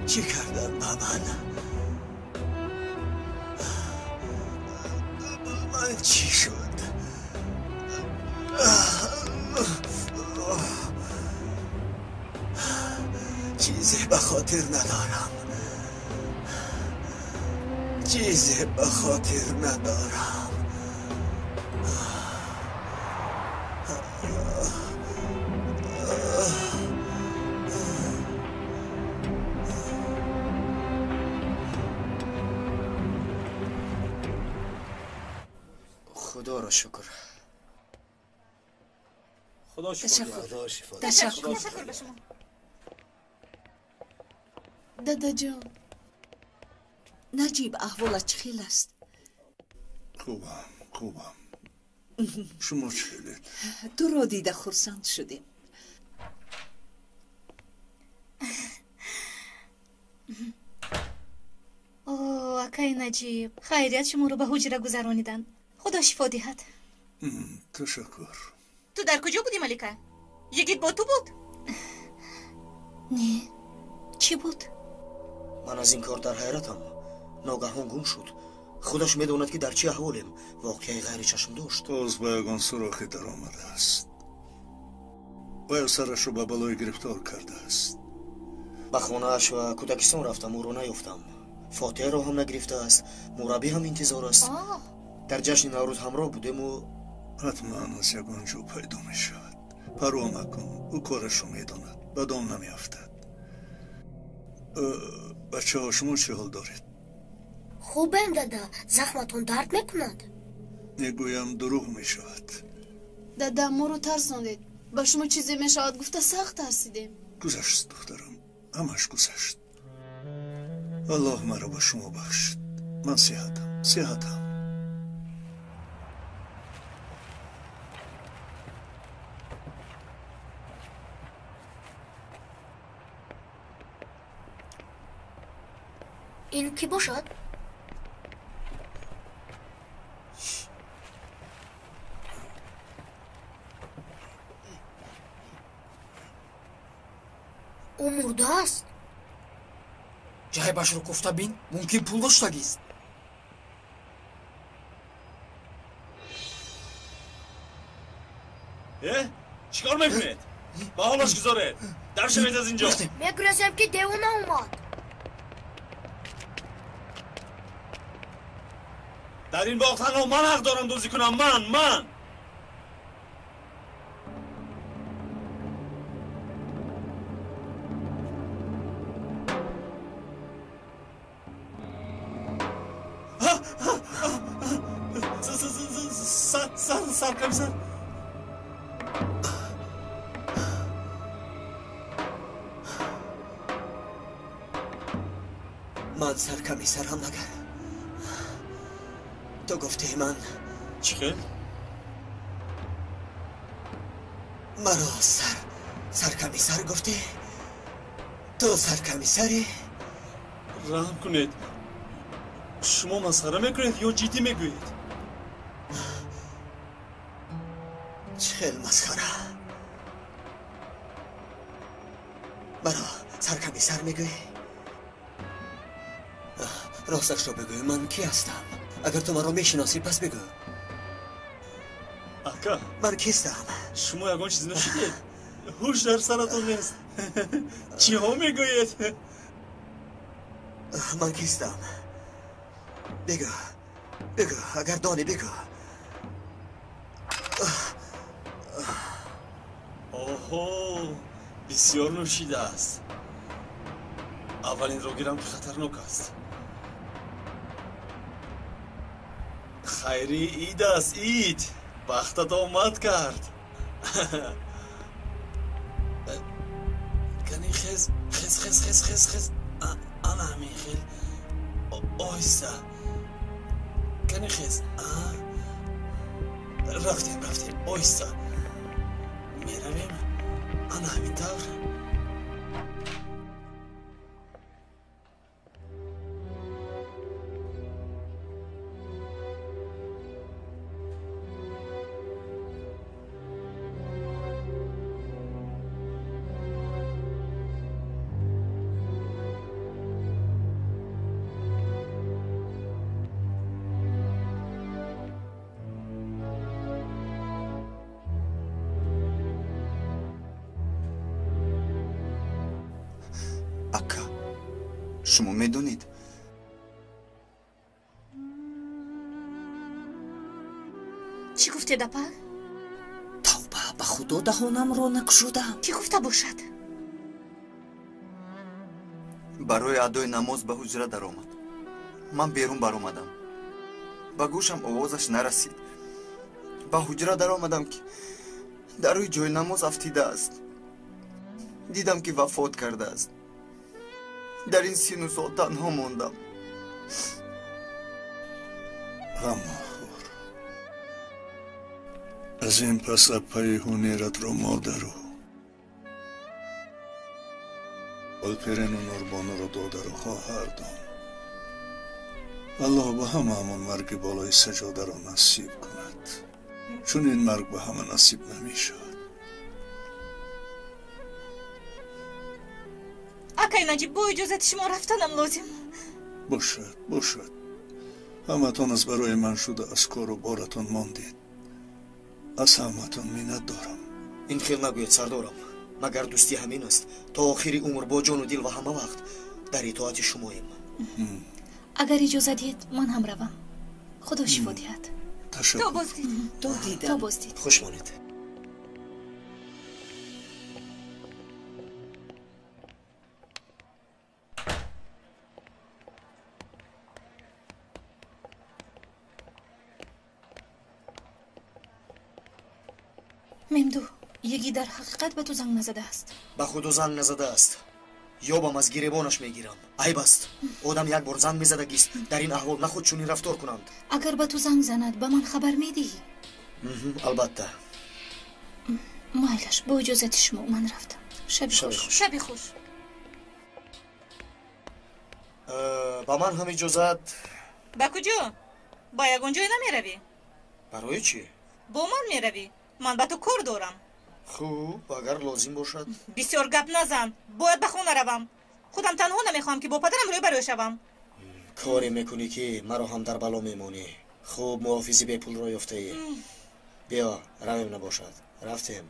چی کردم با من؟ من چی شد؟ چیزی به خاطر ندارم، چیزی به خاطر ندارم. خدا را شکر. خدا شکر. تشکر به شما. دادا جان نجیب احوالت چه خیل است؟ خوبم شما چه خیلید؟ تو را دیده خرسند شدیم. اوه اکای نجیب، خیریت شما رو به حجره گذرانیدن. خدا شفا دهد. تشکر. تو در کجا بودی ملکه؟ یکیت با تو بود؟ نه. چی بود؟ من از این کار در حیرتم. ناگهان گم شد. خودش میدوند که در چی احوالیم. واقعی غیر چشم داشت. باز به یگان سراخی در آمده است و سرش رو به بلای گرفتار کرده است. به خانه اش و کودکستان رفتم، او رو نیفتم. فاتحه رو هم نگرفته است، مربی هم انتظار است. در جشن نوروز همراه بودیم و حتما از یگان جو پیدا می شود. پروا مکن، او کارش رو میداند، بدان نمی افتد. بچه ها شما چه حال دارید؟ خوبم دادا، زخمتون درد میکند؟ میگویم دروغ می شود. دادا ما رو ترساندید. با شما چیزی میشود گفته سخت ترسیدیم. گذشت دخترم، همش گذشت. الله مرا با شما بخشد. من صحتم. این کی باشد؟ او مرده است. جای باش رو گفته بین ممکن پول داشتگیست. چیکار میکنید؟ با حالش گذارید. در شوید از اینجا. میگرسم که دیوانه اومد. در این باغ تنها من حق دارم دزدی کنم. من سرکمیسر من سرکمیسرم نگر. تو گفته من چی خیل؟ مرا سرکمیسر گفته؟ تو سرکمیسری؟ رحم کنید. شما مسخره میکنید یا جدی میگویید؟ چه خیل مسخره. مرا سرکمیسر میگوی؟ راستش رو بگوی، من کی هستم؟ اگر تو مرا میشناسی پس بگو. اکا من کیستم؟ شما یگان چیزی نشدید. هوش در سرتون نیست. چی ها میگویید؟ من کیستم؟ بگو اگر دانی بگو. اوهو بسیار نوشیده است. اولین رو گیرم که خطرناک است. خیری اید است، اید بختت آمد کرد. کنی خز انا همین خیل آیسته. کنی خز رفتیم آیسته میرویم. انا همین طور. ака шумо медонед чӣ гуфте дапа? тавба ба худо даҳонамро накушодам. Чӣ гуфта бошад? барои адои намоз ба ҳуҷра даромад. ман берун баромадам. ба гӯшам овозаш нарасид. ба ҳуҷра даромадам ки дар рӯи ҷойнамоз афтидааст. дидам ки вафот кардааст. дар ин сину сол танҳо мондам. ғамохӯр, аз ин пас апаи ҳунератро модару олперену нурбонуро додару хоҳардон. аллоҳ ба ҳамаамон марги болои саҷодаро насиб кунад. чун ин марг ба ҳама насиб намешавад. акай наҷиб, бо иҷозати шумо рафтанам лозим. бошад. ҳаматон аз барои ман шуда аз кору боратон мондед. аз ҳаматон миннат дорам. ин хел нагӯед сардорам. магар дӯстӣ ҳамин аст, то охири умр бо ҷону дил ва ҳама вақт дар итоати шумоем. агар иҷоза диҳед ман ҳам равам. худо шифо диҳад. то боздид. хуш монед. мемду, яги дар ҳақиқат ба ту занг назадааст. ба худо занг назадааст. ёбам аз гиребонаш мегирам. айб аст. одам як бор занг мезадагист дар ин аҳвол нахуд чунин рафтор кунанд. агар ба ту занг занад ба ман хабар медиҳӣ? албатта. майлаш, бо иҷозати шумо ман рафтам. шаби хуш. ба ман ҳам иҷозат. ба куҷо? ба ягон ҷой намеравӣ? барои чӣ? бо ман меравӣ. ман ба ту кор дорам. хуб, агар лозим бошад. бисёр гап назан. бояд ба хона равам. худам танҳо намехоҳам ки бо падарам рӯбарӯ шавам. коре мекунӣ ки маро ҳам дар бало мемонӣ. хуб, муҳофизи бепулро ёфтаӣ. биё, равем набошад. рафтем.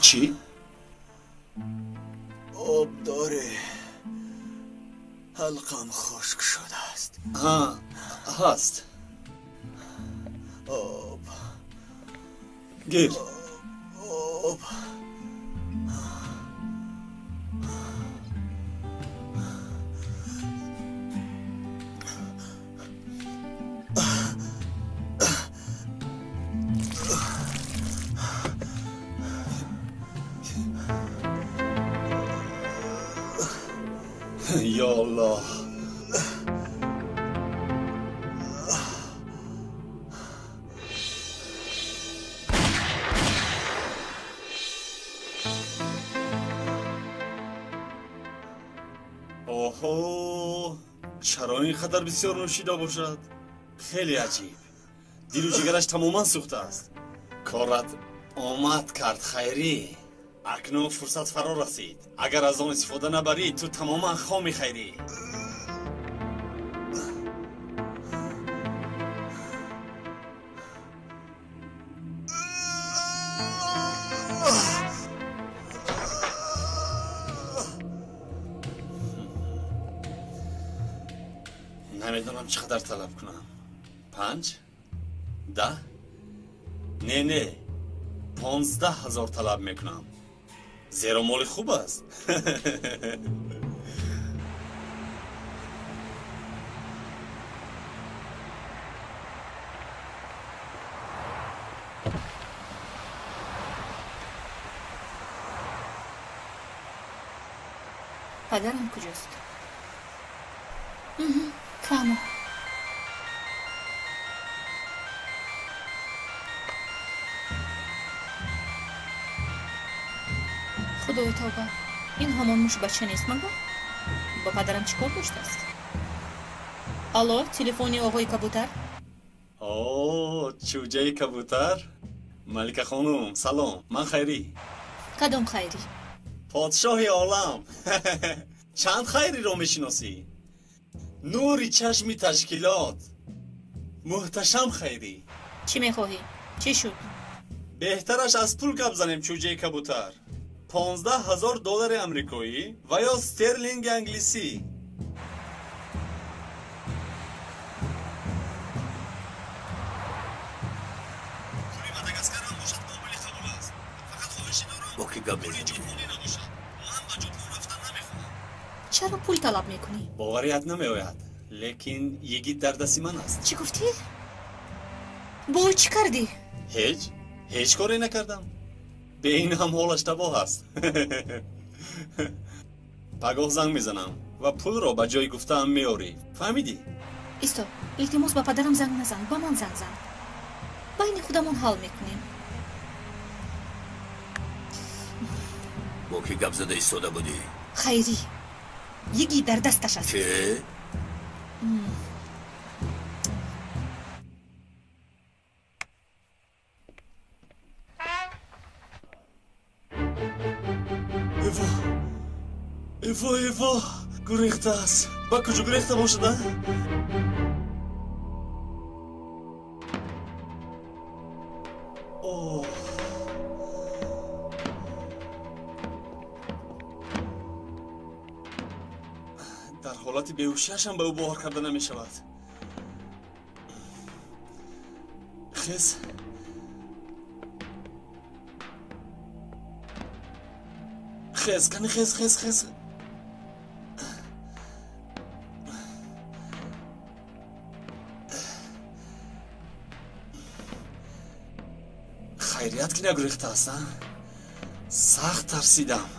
چی؟ آب داره. حلقم خشک شده است. هست. آب. گیر. آب. یا الله. اوهو، چرا اینقدر بسیار نوشیده باشد؟ خیلی عجیب. دل و جگرش تماما سوخته است. کارت آمد کرد خیری. اکنون فرصت فرا رسید. اگر از آن استفاده نبری تو تماما خام خیری. نمیدونم چقدر طلب کنم. 5 10 نه 15,000 طلب میکنم. زیرا مال خوب است. پدرم کجاست؟ فهمم. خدای توبه، این همان موش بچه نیست مگه؟ با پدرم چیکار داشته است؟ الو، تلفنی آقای کبوتر؟ اوه، چوجه کبوتر؟ ملکه خانم سلام، من خیری. کدام خیری؟ پادشاه عالم. چند خیری رو میشناسی؟ نوری چشمی تشکیلات، محتشم خیری. چی میخواهی؟ چی شد؟ بهترش از پول گپ زنیم چوجه کبوتر. 15,000 دلار امریکایی و یا استرلینگ انگلیسی. با کی گپ میزنی؟ چرا پول طلب میکنی؟ باوریت نمیآید، لیکن یکی در دست من است. چی گفتی؟ با چی کردی؟ هیچ کاری نکردم. به این هم حال اشتباه است. پگاه زنگ میزنم و پول را به جای گفتم میاری. فهمیدی؟ ایستا، التماس با پدرم زنگ نزن، با من زنگ زن. بین خودمون حل میکنیم. با کی گپ زده ایستاده بودی؟ خیری، یکی در دستش است. چه؟ ایوا گریخته است. با کجا گریخته باشده؟ اوه، در حالت بیهوشی‌اش هم به او باور کرده نمی شود. خیز کنی، خیز خیریت که نگریخته هستن. سخت ترسیدم.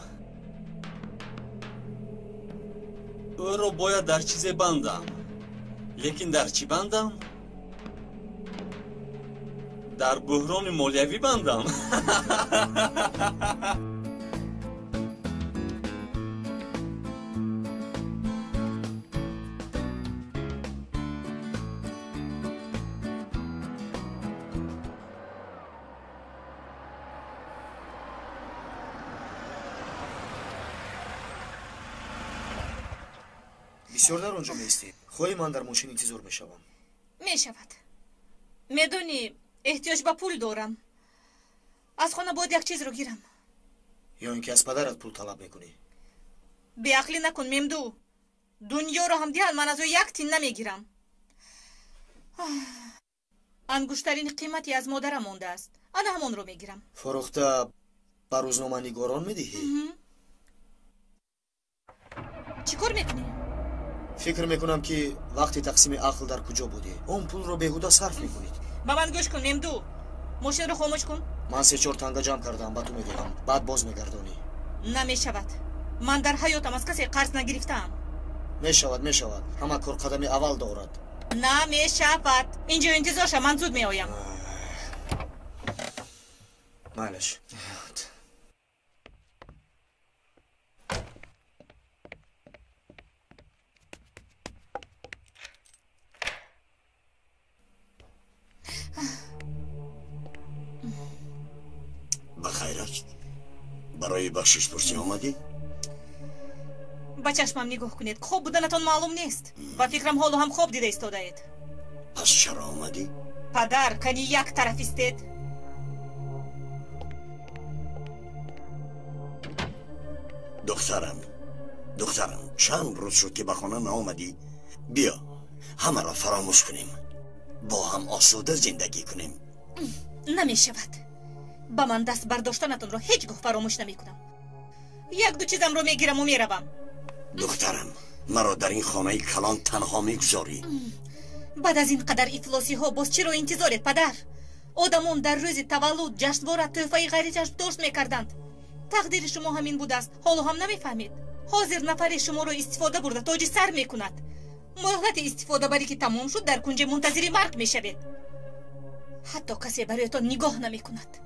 او رو باید در چیزی بندم، لیکن در چی بندم؟ در بحران مالیوی بندم. بسیار در اونجا میستی. خواهی من در ماشین انتظار میشوم. میشود. میدونی احتیاج به پول دارم. از خانه باید یک چیز رو گیرم. یا اینکه از پدرت پول طلب میکنی؟ بی عقلی نکن ممدو. دنیا رو هم دیال من از او یک تین نمیگیرم. انگشترین قیمتی از مادرم مونده است. انا همون رو میگیرم. فروخته به روزنامه نگاران میدهی؟ چی کار میکنی؟ فکر میکنم که وقتی تقسیم عقل در کجا بودی اون پول رو بیهوده صرف میکنید. با من گوش کن ممدو. ماشین رو خاموش کن. من 3-4 تنگه جمع کردم با تو میدهم، بعد باز میگردانی. نمیشود. من در حیاتم از کسی قرض نگرفتم. میشود همه کار قدمی اول دارد. نمیشود. اینجا انتظار شو، من زود میایم. معلش. بخیر است. برای بخشش پرسی آمدی؟ با چشمم نگاه کنید. خوب بودنتان معلوم نیست. با فکرم حالو هم خوب دیده ایستاده اید. پس چرا آمدی؟ پدر کنی یک طرف استید. دخترم چند روز شد که به خانه نآمدی. بیا همه را فراموش کنیم، با هم آسوده زندگی کنیم. نمی شود. با من دست برداشتنتون رو هیچگاه فراموش نمی کنم. 1-2 چیزم رو میگیرم و میروم. دخترم مرا در این خانه کلان تنها میگذاری؟ بعد از این قدر افلاسی ها باز چرا انتظارت پدر؟ آدمون در روز تولد جشنواره تحفه غیر جشنداشت میکردند. تقدیر شما همین بود است. حالا هم نمیفهمید. حاضر نفر شما رو استفاده برده تاج سر میکند. مهلت استفاده بری که تمام شد در کنج منتظر مرگ میشوید. حتی کسی برایتان نگاه نمیکند.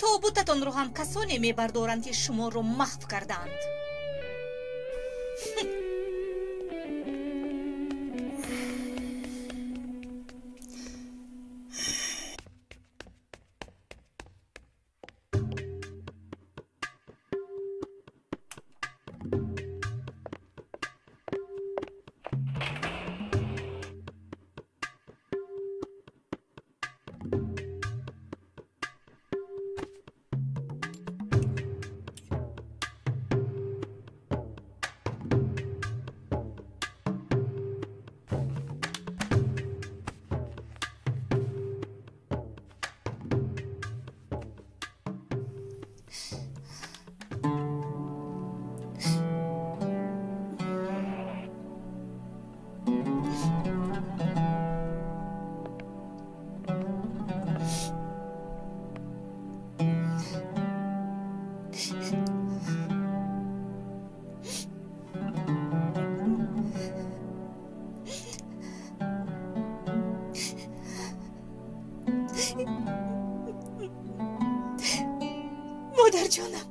тобутатон ро ҳам касоне мебардоранд ки шуморо маҳв карданд. مادر جانم،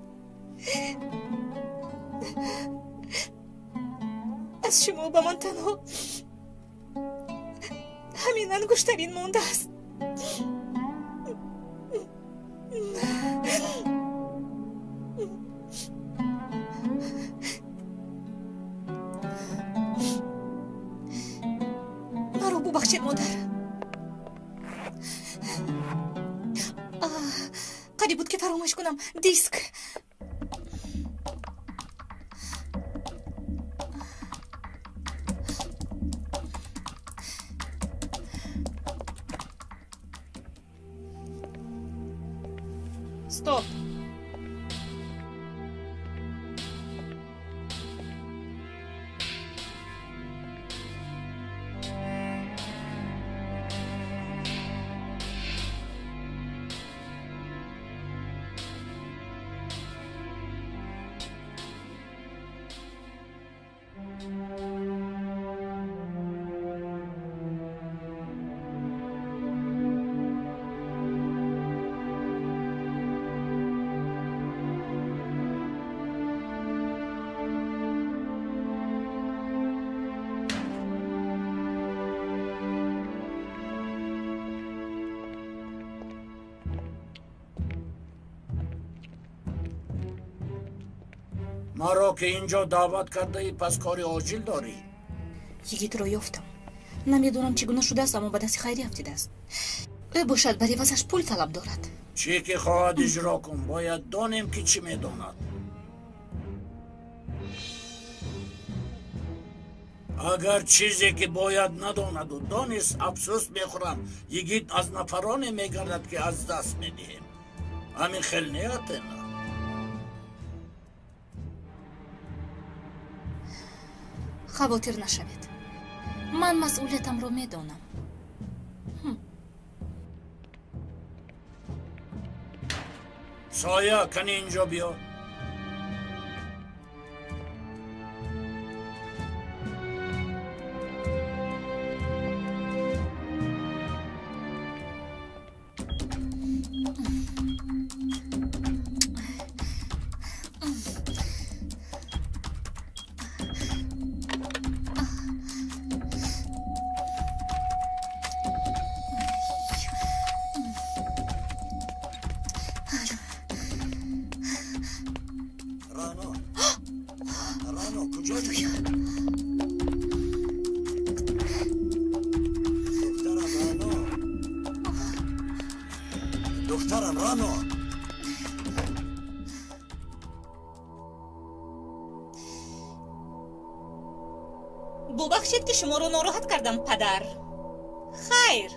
از شما به من تنها همین انگشترین مانده است. مرا ببخشید مادر. قریب بود که فراموش کنم. دیسک. Стоп. ما را که اینجا دعوت کرده ای پس کاری عاجل داری؟ یگیت رو یافتم. نمیدونم چگونه شده است اما به دست خیری افتیده است. او باشد برای واسش پول طلب دارد. چی که خواهد اجرا کن. باید دانیم که چی میداند. اگر چیزی که باید نداند و دانست افسوس میخورم. یگیت از نفرانی میگردد که از دست میدهیم. همین خیلی نیت نه. خواطر نشوید. من مسئولیتم رو میدانم. سایه کنی اینجا بیا. دخترم رانو. ببخشید که شما رو ناراحت کردم پدر. خیر.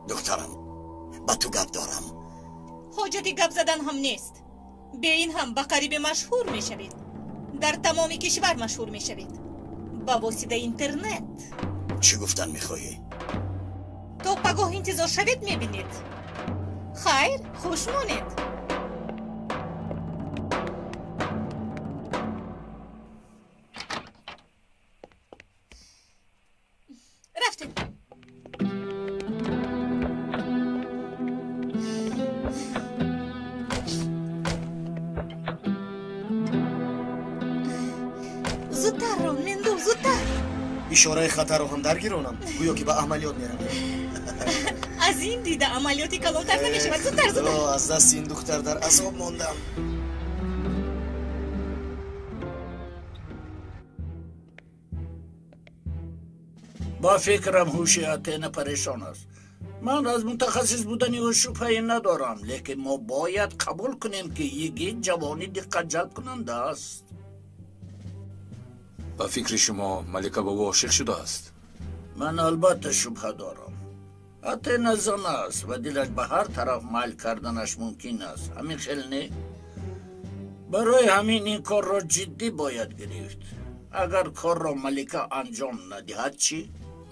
دخترم با تو گپ دارم. حاجتی گپ زدن هم نیست. به این هم به قریب مشهور می شوید. در تمام کشور مشهور می شوید. با واسطه اینترنت. چی گفتن میخواهی؟ تا پگاه انتظار شوید می بینید. خیر، خوش مانید. رفتیم. ишораи хатарро ҳам даргиронам гӯё ки ба амалиёт мерам. аз ин дида амалиёти калонтар намешавад. зудтар аз дасти ин духтар дар азоб мондам. با فکرم هوشیت پریشان است. من از متخصص بودن او شبهه‌ای ندارم، لیکن ما باید قبول کنیم که یک جوانی دقت جلب کننده است. با فکر شما ملکه با او عاشق شده است؟ من البته شبهه دارم. حتی نزان است و دلش به هر طرف مایل کردنش ممکن است. همین خیلی نه؟ برای همین این کار را جدی باید گرفت. اگر کار را ملکه انجام ندهد چی؟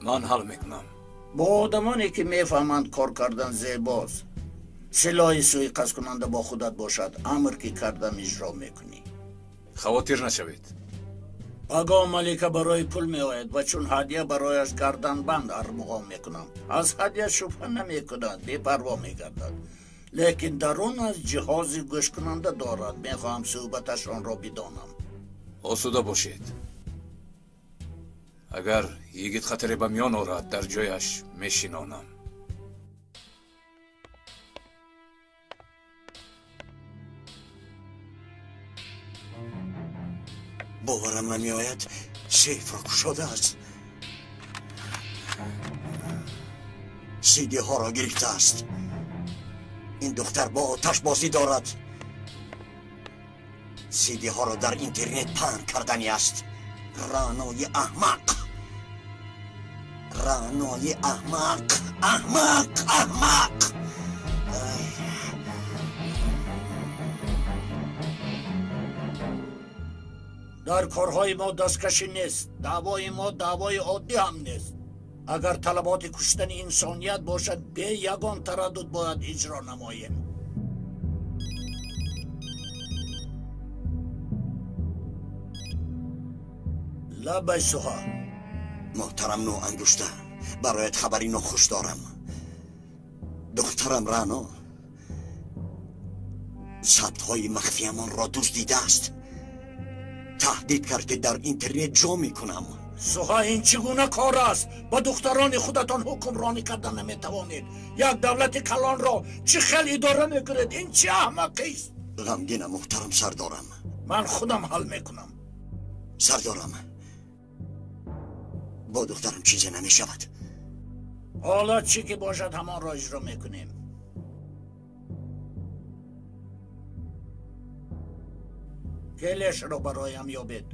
من حل میکنم. با آدمانی که میفهمند کار کردن زیباست، سلاح سویقست کننده با خودت باشد، امر که کردم اجرا میکنی. خواطر نشوید. اگه ملکه برای پول میآید و چون هدیه برایش گردن بند ارمغان میکنم، از هدیه شبهه نمیکند، بی‌پروا میگردد. لیکن درون از جهاز گوش کننده دارد. میخواهم صحبتشان را بدانم. آسوده باشید. اگر یگیت خطری به میان آورد در جایش میشینانم. باورم نمیآید سیف را گشاده است. سیدی ها را گرفته است. این دختر با آتش بازی دارد. سیدی ها را در اینترنت پهن کردنی است. رانای احمق، رانای احمق، احمق، احمق. در کارهای ما دستکشی نیست. دعوای ما دعوای عادی هم نیست. اگر طلبات کشتن انسانیت باشد، به یگان تردد باید اجرا نماییم. لبای سوها. محترم نو انگشته، برایت خبری ناخوش دارم. دخترم رانا ثبت های مخفیمان را دزدیده است. تهدید کرد که در اینترنت جا میکنم. سوها، این چگونه کار است؟ با دختران خودتان حکمرانی کردن نمیتوانید. یک دولت کلان را چه خیلی اداره میکنید؟ این چه احمقی است؟ غمگینم محترم سردارم. من خودم حل میکنم. سردارم، با دخترم چیزی نمیشود. حالا چی که باشد همان را اجرا میکنیم. کلش را برایم یابید.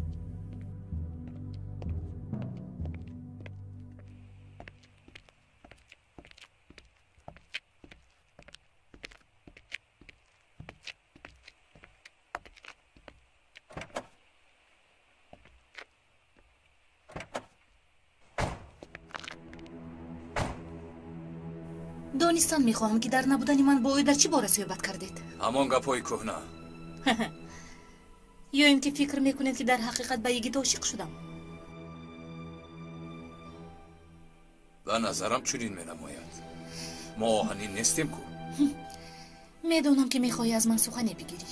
دانستان میخواهم که در نبودن من با او در چی باره صحبت کردید؟ همان گپای کهنه. یا این که فکر میکنید که در حقیقت به یگیت عاشق شدم؟ به نظرم چنین مینماید. ما آهنین نیستیم کو. میدونم که میخواهی از من سخنی بگیری،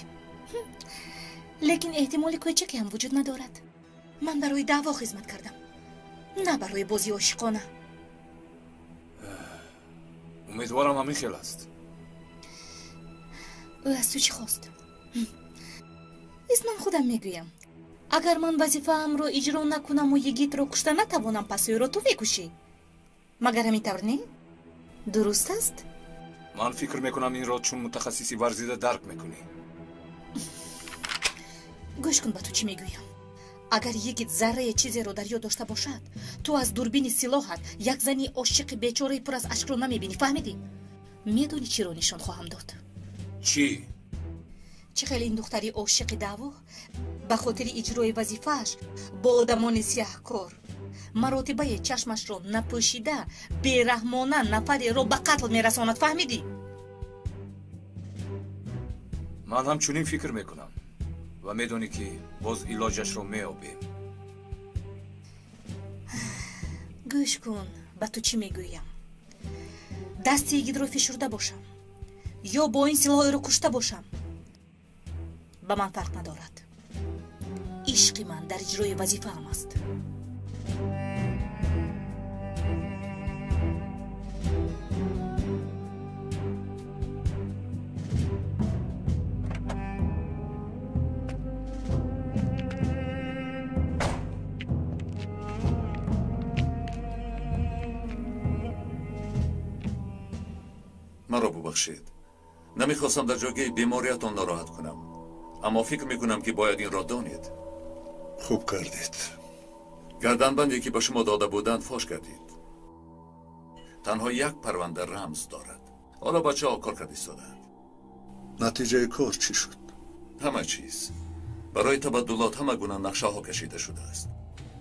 لیکن احتمال کوچکی هم وجود ندارد. من برای دعوا خدمت کردم، نه برای بازی عاشقانه. امیدوارم همین خیل است. او از تو چی خواست؟ از من خودم میگویم اگر من وظیفه ام رو اجرا نکنم و یگیت رو کشته نتوانم، پس او رو تو میکشی. مگر همین طور نه؟ درست است؟ من فکر میکنم این را چون متخصصی ورزیده درک میکنی. گوش کن به تو چی میگویم. اگر یگیت ذره چیزی رو در یاد داشته باشد، تو از دوربین سلاحت یک زنی عاشق بیچاره پر از اشک رو نمیبینی. فهمیدی؟ میدونی چی رو نشان خواهم داد؟ چی؟ چه خیلی این دختری عاشق دعوا به خاطر اجرای وظیفه‌اش با آدمان سیاهکار مراتبه چشمش رو نپوشیده بیرحمانه نفری رو به قتل میرساند. فهمیدی؟ من هم چنین فکر میکنم و میدونی که باز علاجش رو میابیم. گوش کن به تو چی میگویم. دست یگید رو فشرده باشم یا با این سلاح رو کشته باشم به من فرق ندارد. عشق من در اجرای وظیفه هم است. مرا ببخشید. نمیخواستم در جای بیماریتان ناراحت کنم، اما فکر میکنم که باید این را دانید. خوب کردید. گردنبندی که به شما داده بودند فاش کردید. تنها یک پرونده رمز دارد. حالا بچه ها کار کرد ایستادند. نتیجه کار چی شد؟ همه چیز. برای تبدلات همه گونه نقشه ها کشیده شده است.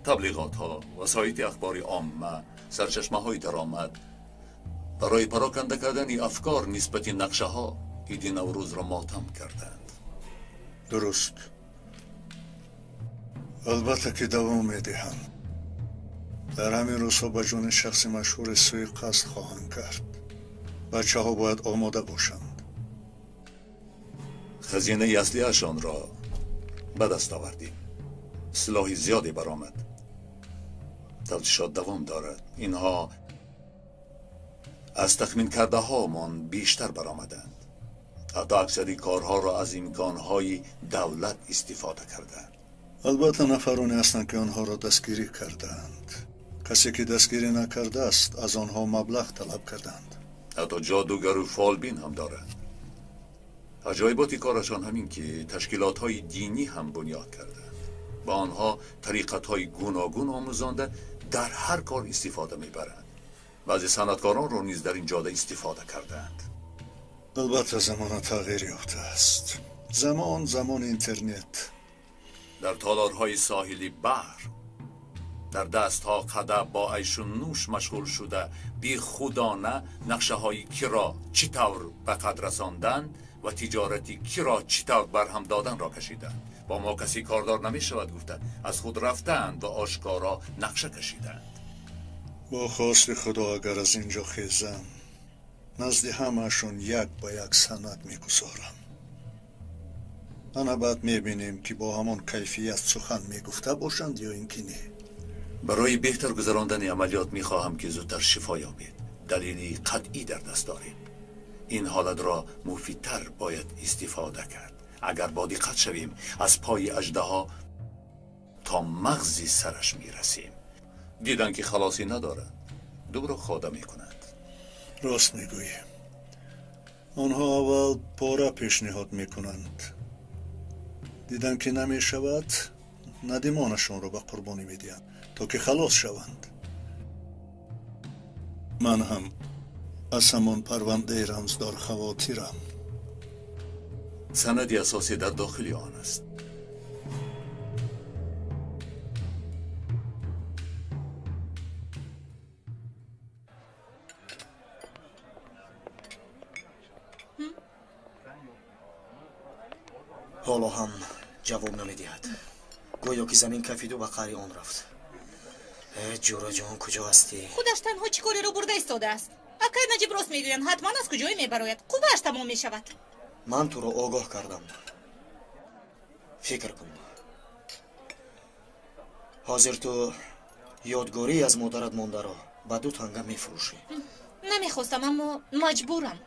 تبلیغات ها، وسایط اخباری عامه، سرچشمه های درآمد. برای پراکنده کردن افکار نسبت نقشه ها عید نوروز را ماتم کردند. درست. البته که دوام میدهم. در همین روزها به جون شخص مشهور سوی قصد خواهند کرد. بچه ها باید آماده باشند. خزینه اصلی اشان را به دست آوردیم. سلاح زیادی برآمد. تفتیشات دوام دارد. اینها از تخمین کرده هامان بیشتر برآمدند. حتی اکثری کارها را از امکانهای دولت استفاده کردند. البته نفرانی هستند که آنها را دستگیری کردند. کسی که دستگیری نکرده است از آنها مبلغ طلب کردند. حتی جادوگر و فالبین هم دارند. عجایبات کارشان همین که تشکیلات های دینی هم بنیاد کردند. با آنها طریقت های گوناگون آموزانده در هر کار استفاده میبرند. بعضی صنعتکاران را نیز در این جاده استفاده کردند. البته زمان تغییر یافته است. زمان اینترنت. در تالارهای ساحلی بحر، در دستها قده با عیش و نوش مشغول شده بی خودانه نقشه های کی را چطور به قد رساندن و تجارتی کی را چطور برهم دادن را کشیدند. با ما کسی کاردار نمی شود گفته. از خود رفتند و آشکارا نقشه کشیدند. با خواست خدا اگر از اینجا خیزم نزد همهشون یک با یک سند میگذارم. انا بعد میبینیم که با همان کیفیت سخن میگفته باشند یا اینکه نه. برای بهتر گذراندن عملیات میخواهم که زودتر شفا یابید. دلیلی قطعی در دست داریم. این حالت را مفیدتر باید استفاده کرد. اگر با دقت شویم از پای اژدها تا مغزی سرش میرسیم. دیدن که خلاصی ندارد، دو را خواده میکنند. راست میگویی. آنها اول پاره پیشنهاد میکنند. دیدن که نمیشود ندیمانشون رو به قربانی میدهند تا که خلاص شوند. من هم از همان پرونده رمزدار خواطرم. سندی اساسی در داخل آن است. حالا هم جواب نمیدهد. گویا که زمین کفید و به قعر آن رفت. جورا جان کجا هستی؟ خودش تنها چی کاری رو برده ایستاده است. اگر نجیب راست میگویند حتما از کجایی میبراید. خوبش تمام میشود. من تو رو آگاه کردم. فکر کن. حاضر تو یادگاری از مادرت مانده را به 2 تنگه میفروشی. نمیخواستم اما مجبورم.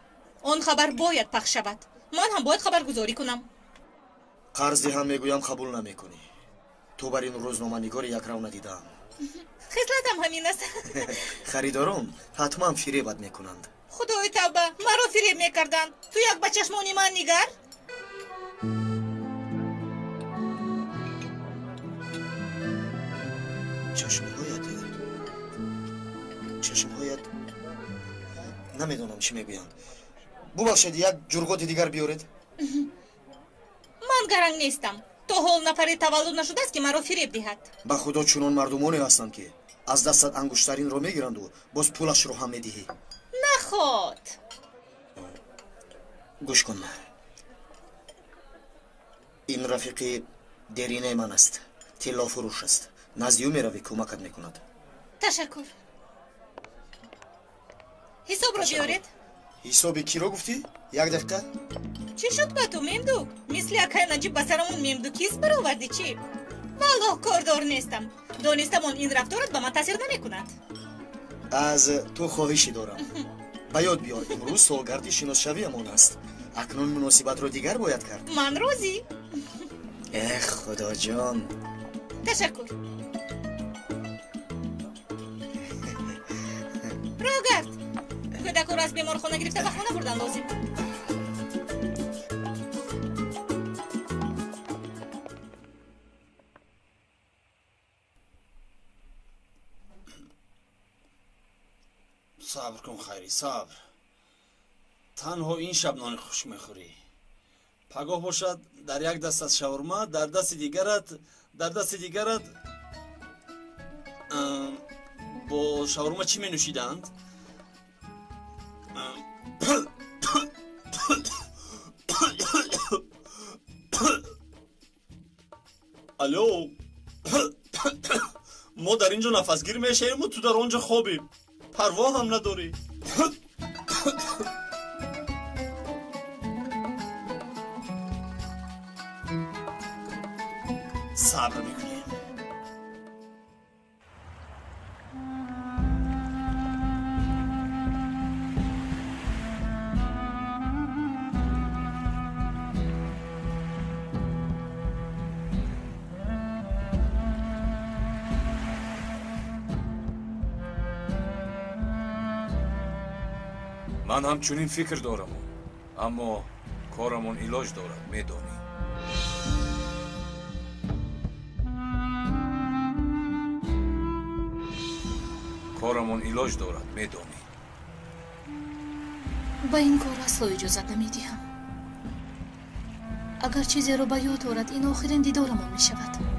آن خبر باید پخش شود. من هم باید خبر گذاری کنم. قرض هم میگویم قبول نمیکنی. تو بر این روزنامه نگار یک رو ندیدم. خصلتم همین است. خریداران حتما فریبت میکنند. خدای توبه، مرا فریب میکردند. تو یک به چشمانی من نگر. چشمهایت نمیدونم چی میگویند. ببخشید یک جرگات دیگر بیارید. من گرنگ نیستم. تو حال نفری تولد نشده است که مرا فریب دهد. به خدا چنان مردمانی هستند که از دستت انگشترین رو میگیرند و باز پولش رو هم میدهی. نخواد. گوش کن. این رفیقی درینه من است. طلا فروش است. نزدیو میروی کمکت میکند. تشکر. حساب رو بیارید. حسابی کی رو گفتی؟ یک دقیقه. چی شد با تو ممدوک؟ مثل اکای نجیب بسرمون ممدوکیست برآوردی چی؟ والله کاردار نیستم. دانستم این رفتارت به من تاثیر نمیکند. از تو خواهشی دارم. به یاد بیار امروز سالگرد شناسشوی امان است. اکنون مناسبت رو دیگر باید کرد. من روزی. خدا جان. تشکر. روگرد کودک رو از بیمارخانه گرفته به خانه بردن لازم. صبر کن خیری، صبر. تنها این شب نان خوش میخوری. پگاه باشد در یک دست از شاورما، در دست دیگرت با شاورما چی می نوشیدند؟ الو، ما در اینجا نفسگیر میشیم و تو در آنجا خوابیم. پروا هم نداری. صبر میکنیم. من همچنین فکر دارم، اما کارمون علاج دارد، میدانی. کارمون علاج دارد، میدانی. با این کار اصلا اجازت نمیدیم. اگر چیزی رو به یاد آورد این آخرین دیدارمون میشود.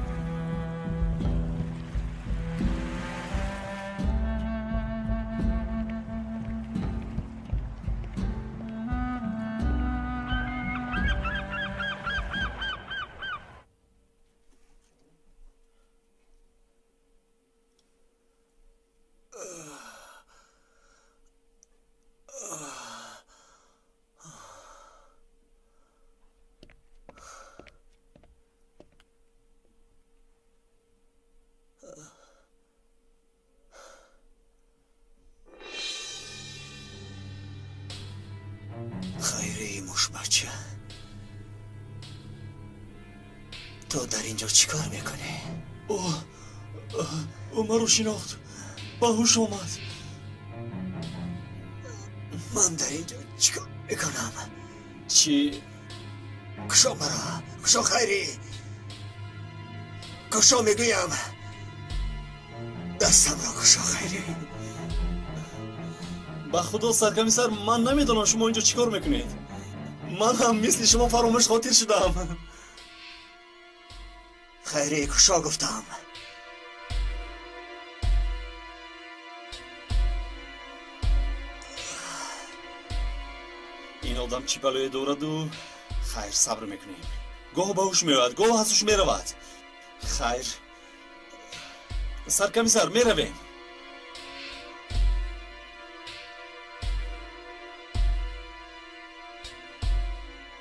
خیری مشبچه، تو در اینجا چیکار میکنی؟ او مرا شناخت، به هوش آمد. من در اینجا چیکار میکنم؟ چی؟ کشا مرا، کشا خیری، کشا میگویم، دستم را کشا خیری. به خدا سرکمیسر، من نمیدونم شما اینجا چیکار میکنید. من هم مثل شما فراموش خاطر شدم. خیری، کشا گفتم. این آدم چی بلایی دارد و خیر صبر میکنیم. گاه به هوش میاد، گاه از هوش میرود. خیر سرکمیسر، میرویم.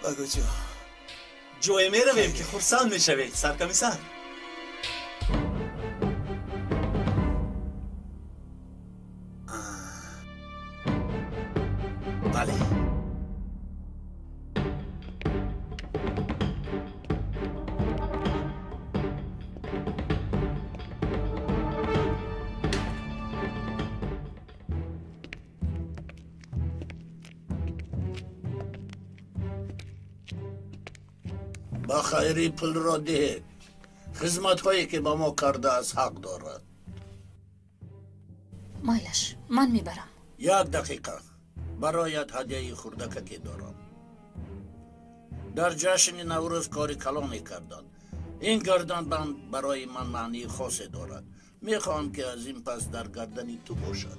بگو جوی میرویم که خرسند میشوید سرکمیسر. بله. با خیری پول را دهید. خدمت هایی که با ما کرده از حق دارد. مایلش من میبرم. 1 دقیقه برایت هدیه خردککی دارم. در جشن نوروز کاری کلانی کردن. این گردنبند برای من معنی خاصی دارد. میخوام که از این پس در گردنی تو باشد.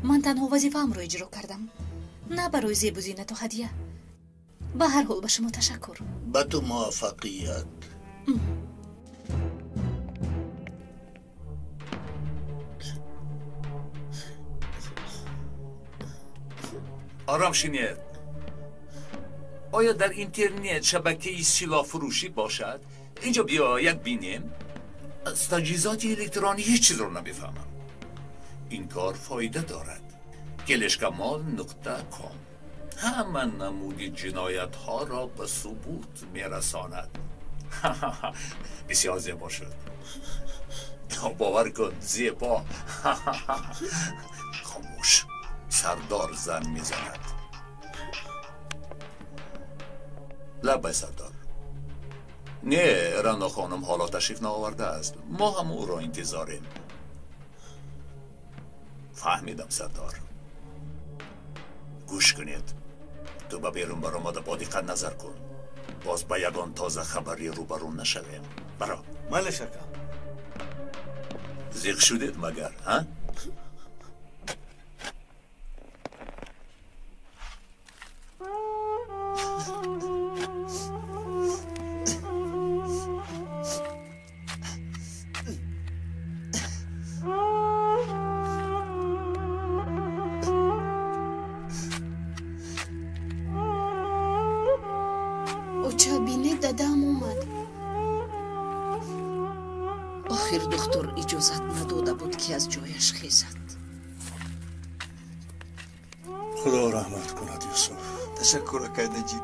من تنها وظیفه‌ام رو اجرا کردم، نه برای زیب و زینت و هدیه. به هر حال به شما تشکر. به تو موفقیت. آرام شینید. آیا در اینترنت شبکه سلاح فروشی باشد؟ اینجا بیا یک بینیم. از تجهیزات الکترونیکی هیچ چیز رو نمیفهمم. این کار فایده دارد. گلشکمال.com همه نمودی جنایت ها را به ثبوت میرساند. بسیار زیبا شد. باور کن زیبا. خاموش، سردار زن میزند. لبه سردار. نه، رنا خانم حالا تشریف نآورده است. ما هم او را انتظاریم. فهمیدم سردار. گوش کنید. تو به بیرون برآمده با دقت نظر کن. باز به یگان تازه خبری روبرو نشویم. برا. مال شکم. زیغ شدید مگر ها؟ اوچابینه دادم اومد. آخر دکتر اجازت نداده بود که از جایش خیزد. خدا رحمت کند یوسف. تشکر اکای نجیب.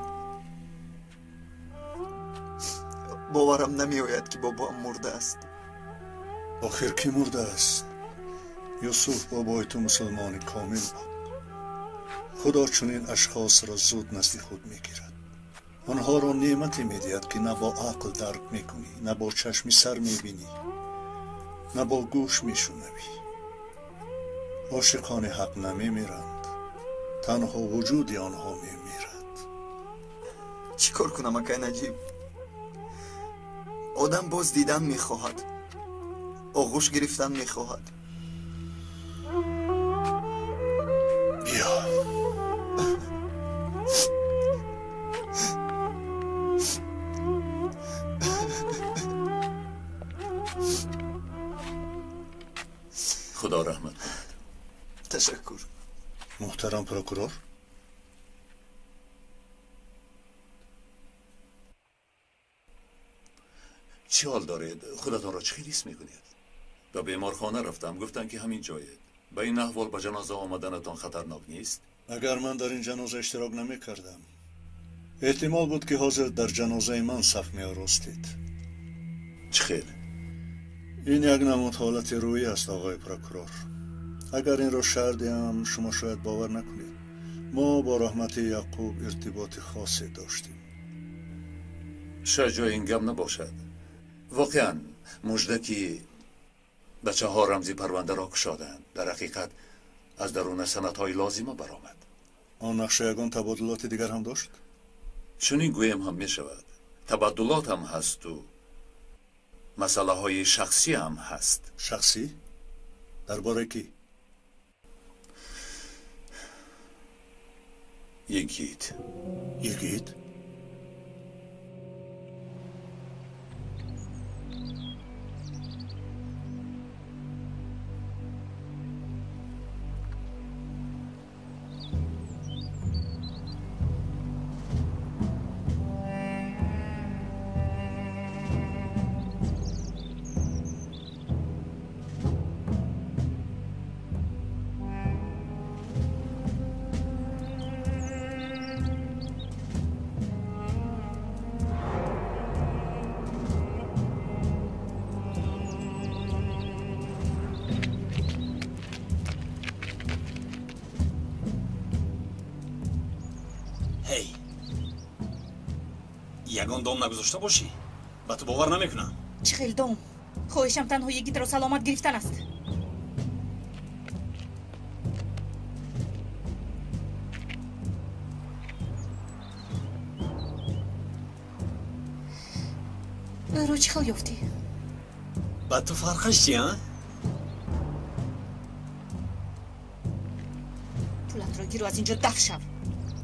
باورم نمی آید که بابا مرده است. آخر کی مرده است؟ یوسف بابای تو مسلمان کامل بود. خدا چنین اشخاص را زود نزد خود میگیرد. آنها را نعمتی میدهد که نه با عقل درک میکنی، نه با چشمی سر میبینی، نه با گوش میشنوی. عاشقان حق نمیمیرند، تنها وجود آنها میمیرد. چی کار کنم اکای نجیب؟ آدم باز دیدن میخواهد، آغوش گرفتن میخواهد. بیا. خدا رحمت کند. تشکر. محترم پروکورور. چی حال دارید؟ خودتان را چه حس میکنید؟ به بیمارخانه رفتم، گفتن که همین جایید. به این احوال به جنازه آمدنتان خطرناک نیست؟ اگر من در این جنازه اشتراک نمی کردم احتمال بود که حاضر در جنازه من صف می آرستید. چه خیر؟ این یک نمود حالت روحی است آقای پروکورور. اگر این را شرح دهم شما شاید باور نکنید. ما با رحمت یعقوب ارتباط خاصی داشتیم. شاید جای این گم نباشد. واقعا مژده که بچه ها رمزی پرونده را کشادند در حقیقت از درون سندهای لازمه برآمد. آن نقشه یگان تبادلات دیگر هم داشت؟ چنین گویم هم می شود. تبادلات هم هست و مسئله های شخصی هم هست. شخصی؟ درباره کی؟ یک گید؟ هی یگان دام نگذاشته باشی؟ با تو باور نمیکنم. چه خیلی دام. خواهشم تنها یگیت را سلامت گرفتن است. رو چی خیلی یافتی؟ با تو فرقش چی ها؟ پولت را گیرو از اینجا دفع شو.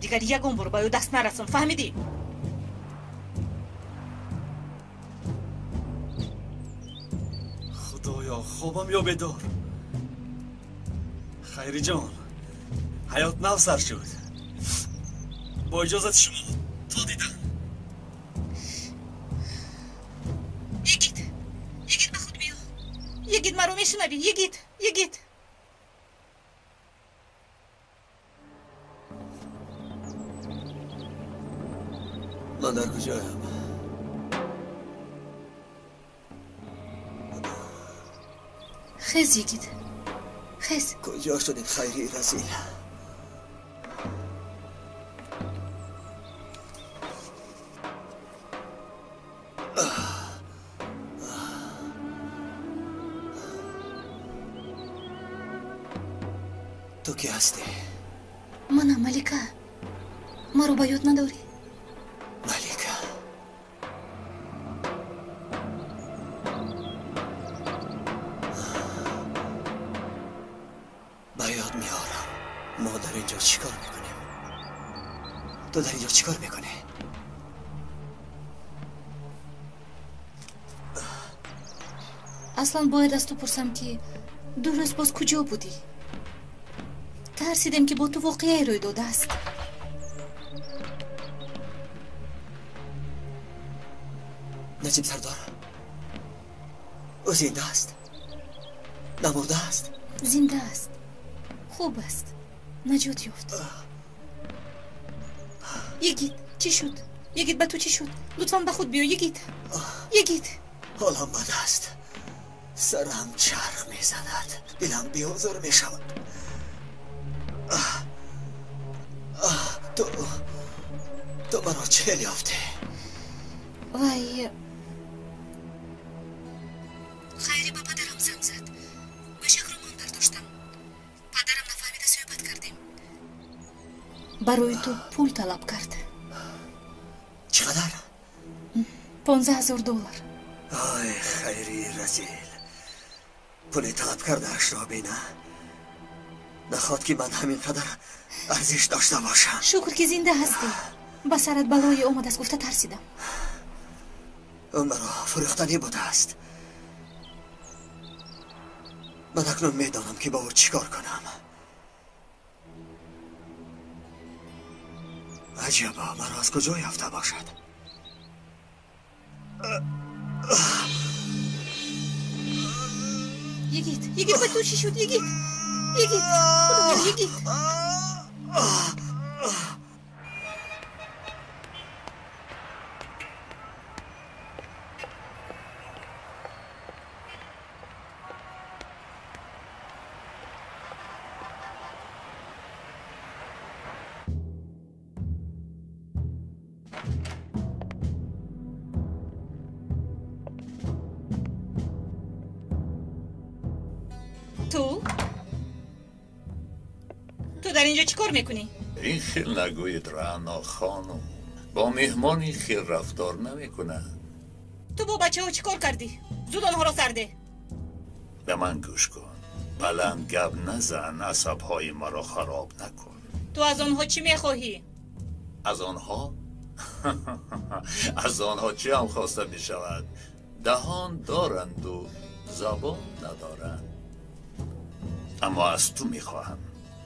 دیگر یگان برو باید دست نرسون. فهمیدی؟ خدایا خوابم یا بیدار. خیری جان حیات نو سر شد. با اجازت شما تا دیدم. یگید به خود بیا. یگید مرا میشنوی؟ یگید من در کجایم؟ خیز یگید خیز. کجا شدید خیری رزیل؟ تو کی هستی؟ منم ملکه. ما رو با یاد نداری؟ ملکه با یاد میارم. ما در اینجا چیکار میکنیم؟ تو در اینجا چیکار میکنی؟ اصلا باید از تو پرسم که دو روز باز کجا بودی؟ ترسیدم که با تو واقعی روی داده است. نجیب سردار او زنده است؟ نمرده است؟ زنده است. خوب است. نجات یافت. یگید چی شد؟ یگید به تو چی شد؟ لطفاً به خود بیا یگید. یگید حالم بد است. سرم چرخ میزند. دلم بی‌حضور میشود. تو مرا چهل یافته؟ وای خیری با پدرم زنگ زد. گوشک رو من برداشتم. پدرم نفهمیده صحبت کردیم. برای تو پول طلب کرد. چقدر؟ $15,000. آی خیری رزیل. پولی طلب کرده اش را بینه. نخواد که من همینقدر ارزش داشته باشم. شکر که زنده هستی. با سرت بلای اومد است گفته ترسیدم. اون مرا فروختنی بوده است. من اکنون میدانم که با او چیکار کنم. عجبا مرا از کجا یافته باشد؟ یگید به تو چی شد یگید؟ خدا یگید. تو در اینجا چی کار میکنی؟ این خیل نگوید رعنا خانم. با مهمانی خیل رفتار نمیکنه. تو با بچه ها چی کار کردی؟ زود آنها را سرده. به من گوش کن. بلند گپ نزن. عصبهای مرا خراب نکن. تو از آنها چی میخواهی؟ از آنها؟ از آنها چی هم خواسته میشود؟ دهان دارند و زبان ندارند. اما از تو میخواهم.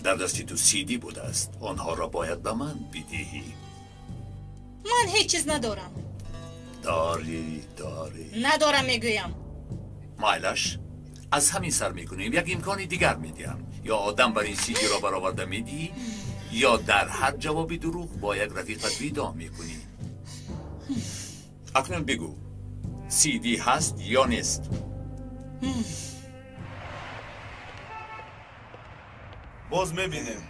در دستی تو سیدی بوده است. آنها را باید به من بدهی. من هیچ چیز ندارم. داری ندارم میگویم. مایلش از همین سر میکنیم. یک امکانی دیگر میدیم. یا آدم بر این سیدی را برآورده میدی یا در هر جوابی دروغ با یک رفیقت ویدا میکنی. اکنون بگو سیدی هست یا نیست؟ باز میبینیم.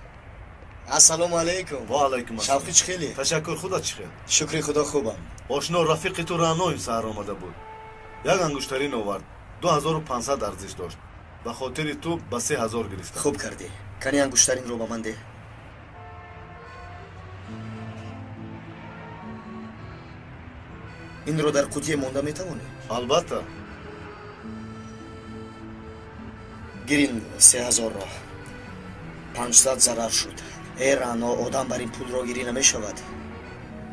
السلام علیکم. و علیکم السلام. شوقی چی خیلی؟ تشکر. خدا چی خیل؟ شکر خدا خوبم. آشنا رفیقی تو رانو این سهر آمده بود. یک انگشترین آورد. 2500 ارزش داشت. به خاطر تو به 3000 گرفتم. خوب کردی. کنی انگشترین رو به من ده. این رو در قوطی مونده میتوانی؟ البته. گیرین 3000 را. 500 ضرر شد. ای رانا آدم بر این پول را گیری نمیشود.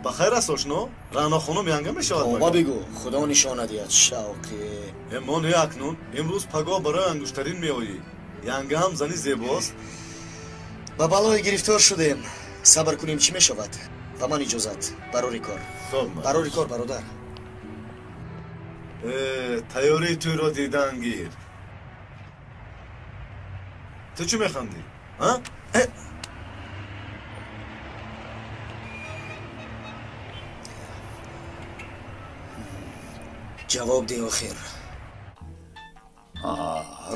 بخیر است آشنا؟ رانا خانم ینگه میشود. بابا بگو خدا نشانه دهد. شوقی امان اکنون امروز پگاه برای انگشترین میآیی. ینگه هم زنی زیباست. با بلای گرفتار شدیم. صبر کنیم چی میشود. و من اجازت. برای کار. برای کار برادر. تیاری توی را دیدن گیر. تو چی میخندی؟ ها؟ جواب ده آخر.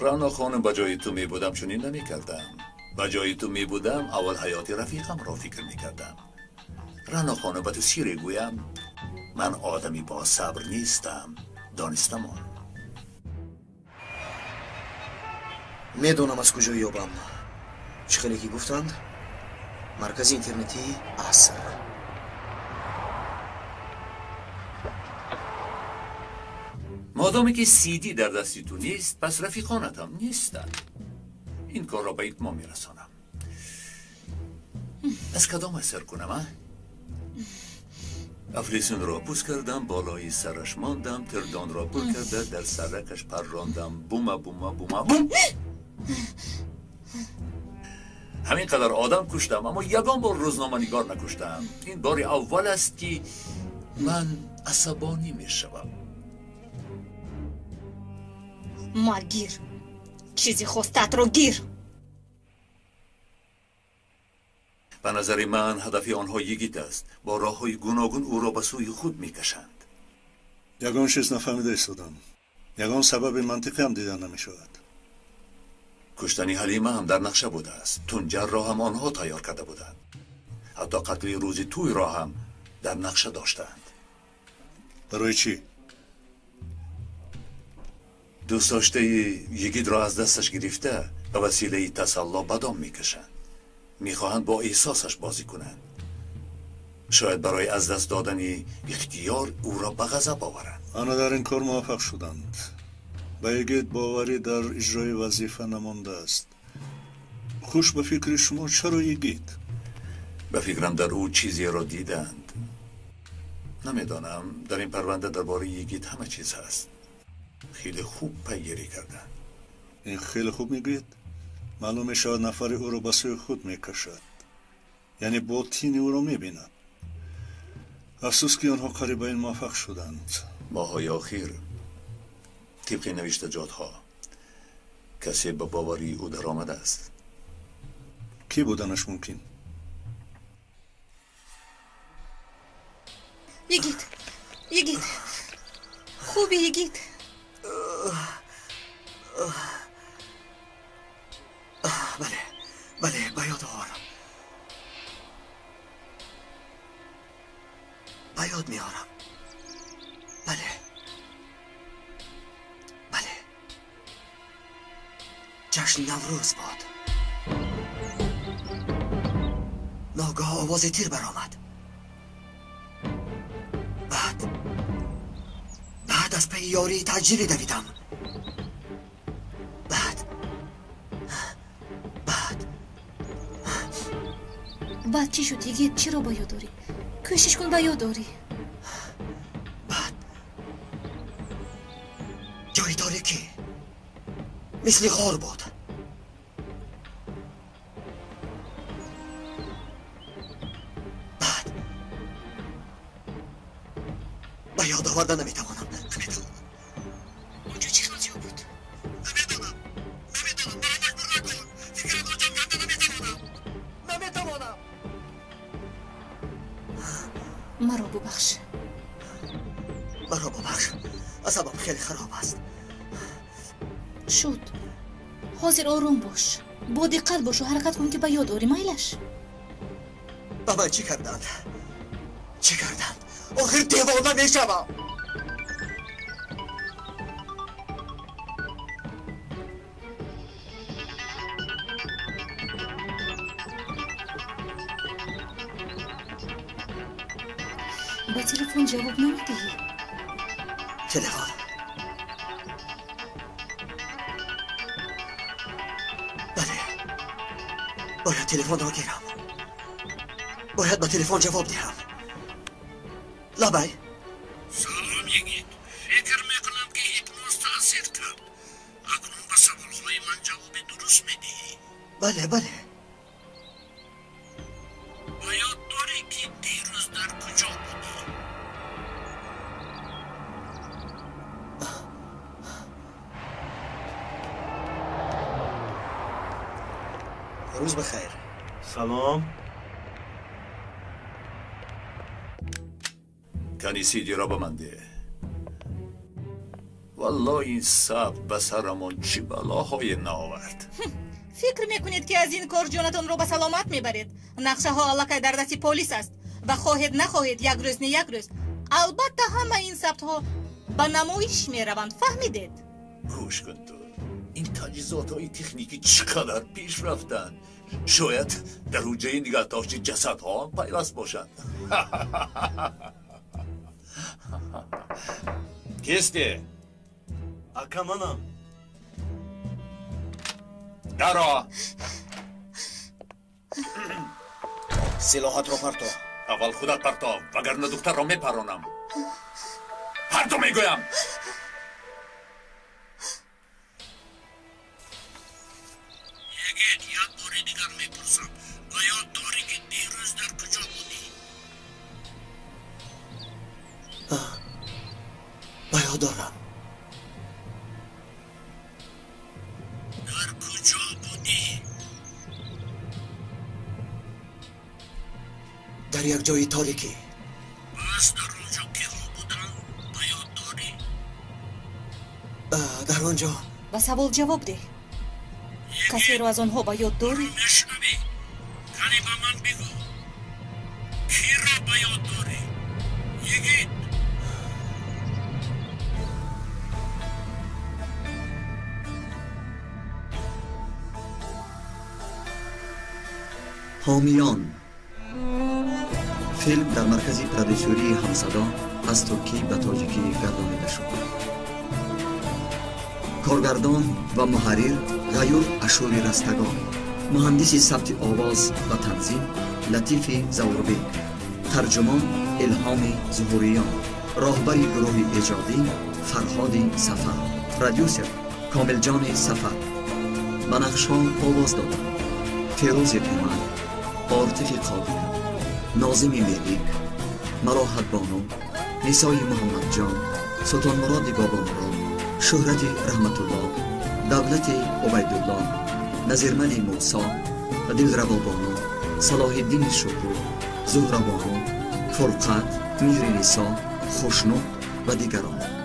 رانا خانم با جای تو می بودم چنین نمی کردم. با جای تو می بودم اول حیات رفیقم را فکر می کردم. رانا خانم با تو چی گویم؟ من آدمی با صبر نیستم. دانستم آن. میدونم از کجا یابم. چه خیلی که گفتند؟ مرکز اینترنتی عصر. مادامی که CD در دستی تو نیست پس رفیقانت هم نیستن. این کار را به اتمام میرسانم. از کدام اثر کنم؟ افلیسون را پوست کردم، بالای سرش ماندم، تردان را پر کرده در سرکش پراندم. بوم بوم بوم بوم. همین قدر آدم کشتم اما یگان بار روزنامه نگار نکشتم. این بار اول است که من عصبانی می شوم. مارگیر چیزی خواستت رو گیر. به نظر من هدف آنها یگیت است. با راه های گوناگون او را به سوی خود می کشند. یگان چیز نفهمیده ایستادم. یگان سبب منطقی هم دیدن نمی شود. کشتنی حلیمه هم در نقشه بوده است. تنجر را هم آنها تیار کرده بودند. حتی قتل روزی توی را هم در نقشه داشتند. برای چی؟ دوست داشته یگید را از دستش گرفته به وسیله تسلا بدام میکشند. میخواهند با احساسش بازی کنند. شاید برای از دست دادن اختیار او را به غضب آورند. آنها در این کار موفق شدند. به یگید باوری در اجرای وظیفه نمانده است. خوش به فکر شما چرا یگید؟ به فکرم در او چیزی را دیدند. نمیدانم. در این پرونده درباره یگید همه چیز هست. خیلی خوب پیگیری کردن. این خیلی خوب میگوید؟ معلوم میشود نفر او را به سوی خود میکشد. یعنی باطن او را میبیند. افسوس که آنها قریب به این موفق شدند. ماهای آخر طبق نوشتجات ها کسی به باوری او در آمده است. کی بودنش ممکن؟ یگید خوبی یگید. بله به یاد آورم. به یاد میارم. بله جشن نوروز باد. ناگاه آواز تیر برآمد. بعد از پی یاری تجری دویدم. بعد چی شد یگید؟ چی رو با یاد داری؟ کشش کن با یاد داری. بعد جای تاریکی مثل غار بود. بعد به یاد آوردن نمیتوانم. اونجا چی خاطیو بود؟ نمیتوانم. مرا ببخش. عصبم خیلی خراب است. شد. حاضر آروم باش. با دقت باش و حرکت کن که به یاد آری مایلش. با من چی کردن؟ آخر دیوانه میشوم. با تلفن جواب نمیدهی. تلفن بله باید تلفن را گیرم. باید با تلفن جواب دهم. لابای سلام یگید. فکر میکنم که هیپنوز تاثیر کرد. اکنون به سوالهای من جواب درست میدهی. بله باید داری که دیروز در کجا بودی؟ روز بخیر. سلام. کنی CD را به من ده. والله این صبر به سرمان چی بلاهای نآورد. فکر میکنید که از این کار جانتان رو به سلامت میبرید؟ نقشه ها علکه در دست پلیس است و خواهید نخواهید یک روز نه یک روز البته همه این ثبت ها به نمایش میروند. فهمیدید؟ گوش کن تو، این تجهیزات های تکنیکی چقدر پیش رفتن. شاید در حجره نگهداشت جسد ها پیوست باشند. کیستی؟ اکا منم. درا سلاحات رو پرتو. اول خودت پرتو وگرنه دختر را میپرانم. پرتو میگویم. یک باری دیگر میپرسم و یاد داری که دیروز در کجا بودی؟ یاد دارم. در کجا بودی؟ در یک جای تاریکی. بس در اونجا که ها بودن و یاد داری؟ در آنجا و سوال جواب ده. کسی رو از آنها با یاد داری؟ نشنوی. کنی با من بگو کی را با یاد داری؟ یگید. حامیان فیلم در مرکز پرودوسری همصدا از ترکی به تاجیکی گردانیده شد. کارگردان و محرر غیور اشوری رستگان، مهندس ثبت آواز و تنظیم لطیف زوربی، ترجمان الهام ظهوریان، راهبر گروه ایجادی فرهاد سفر، پرودوسر کامل جان سفر. به نقش‌ها آواز دادن فیروز پیمان، عاطف قادر، ناظم ملیک، مراحت بانو، نسای محمد جان، سلطان مراد بابا مراد، شهرت رحمت الله، دولت عبیدالله، نظیرمن موسی و دلربا بانو، صلاح الدین شکور، زهره بانو، فرقت، مهر نسا، خوشنود و دیگران.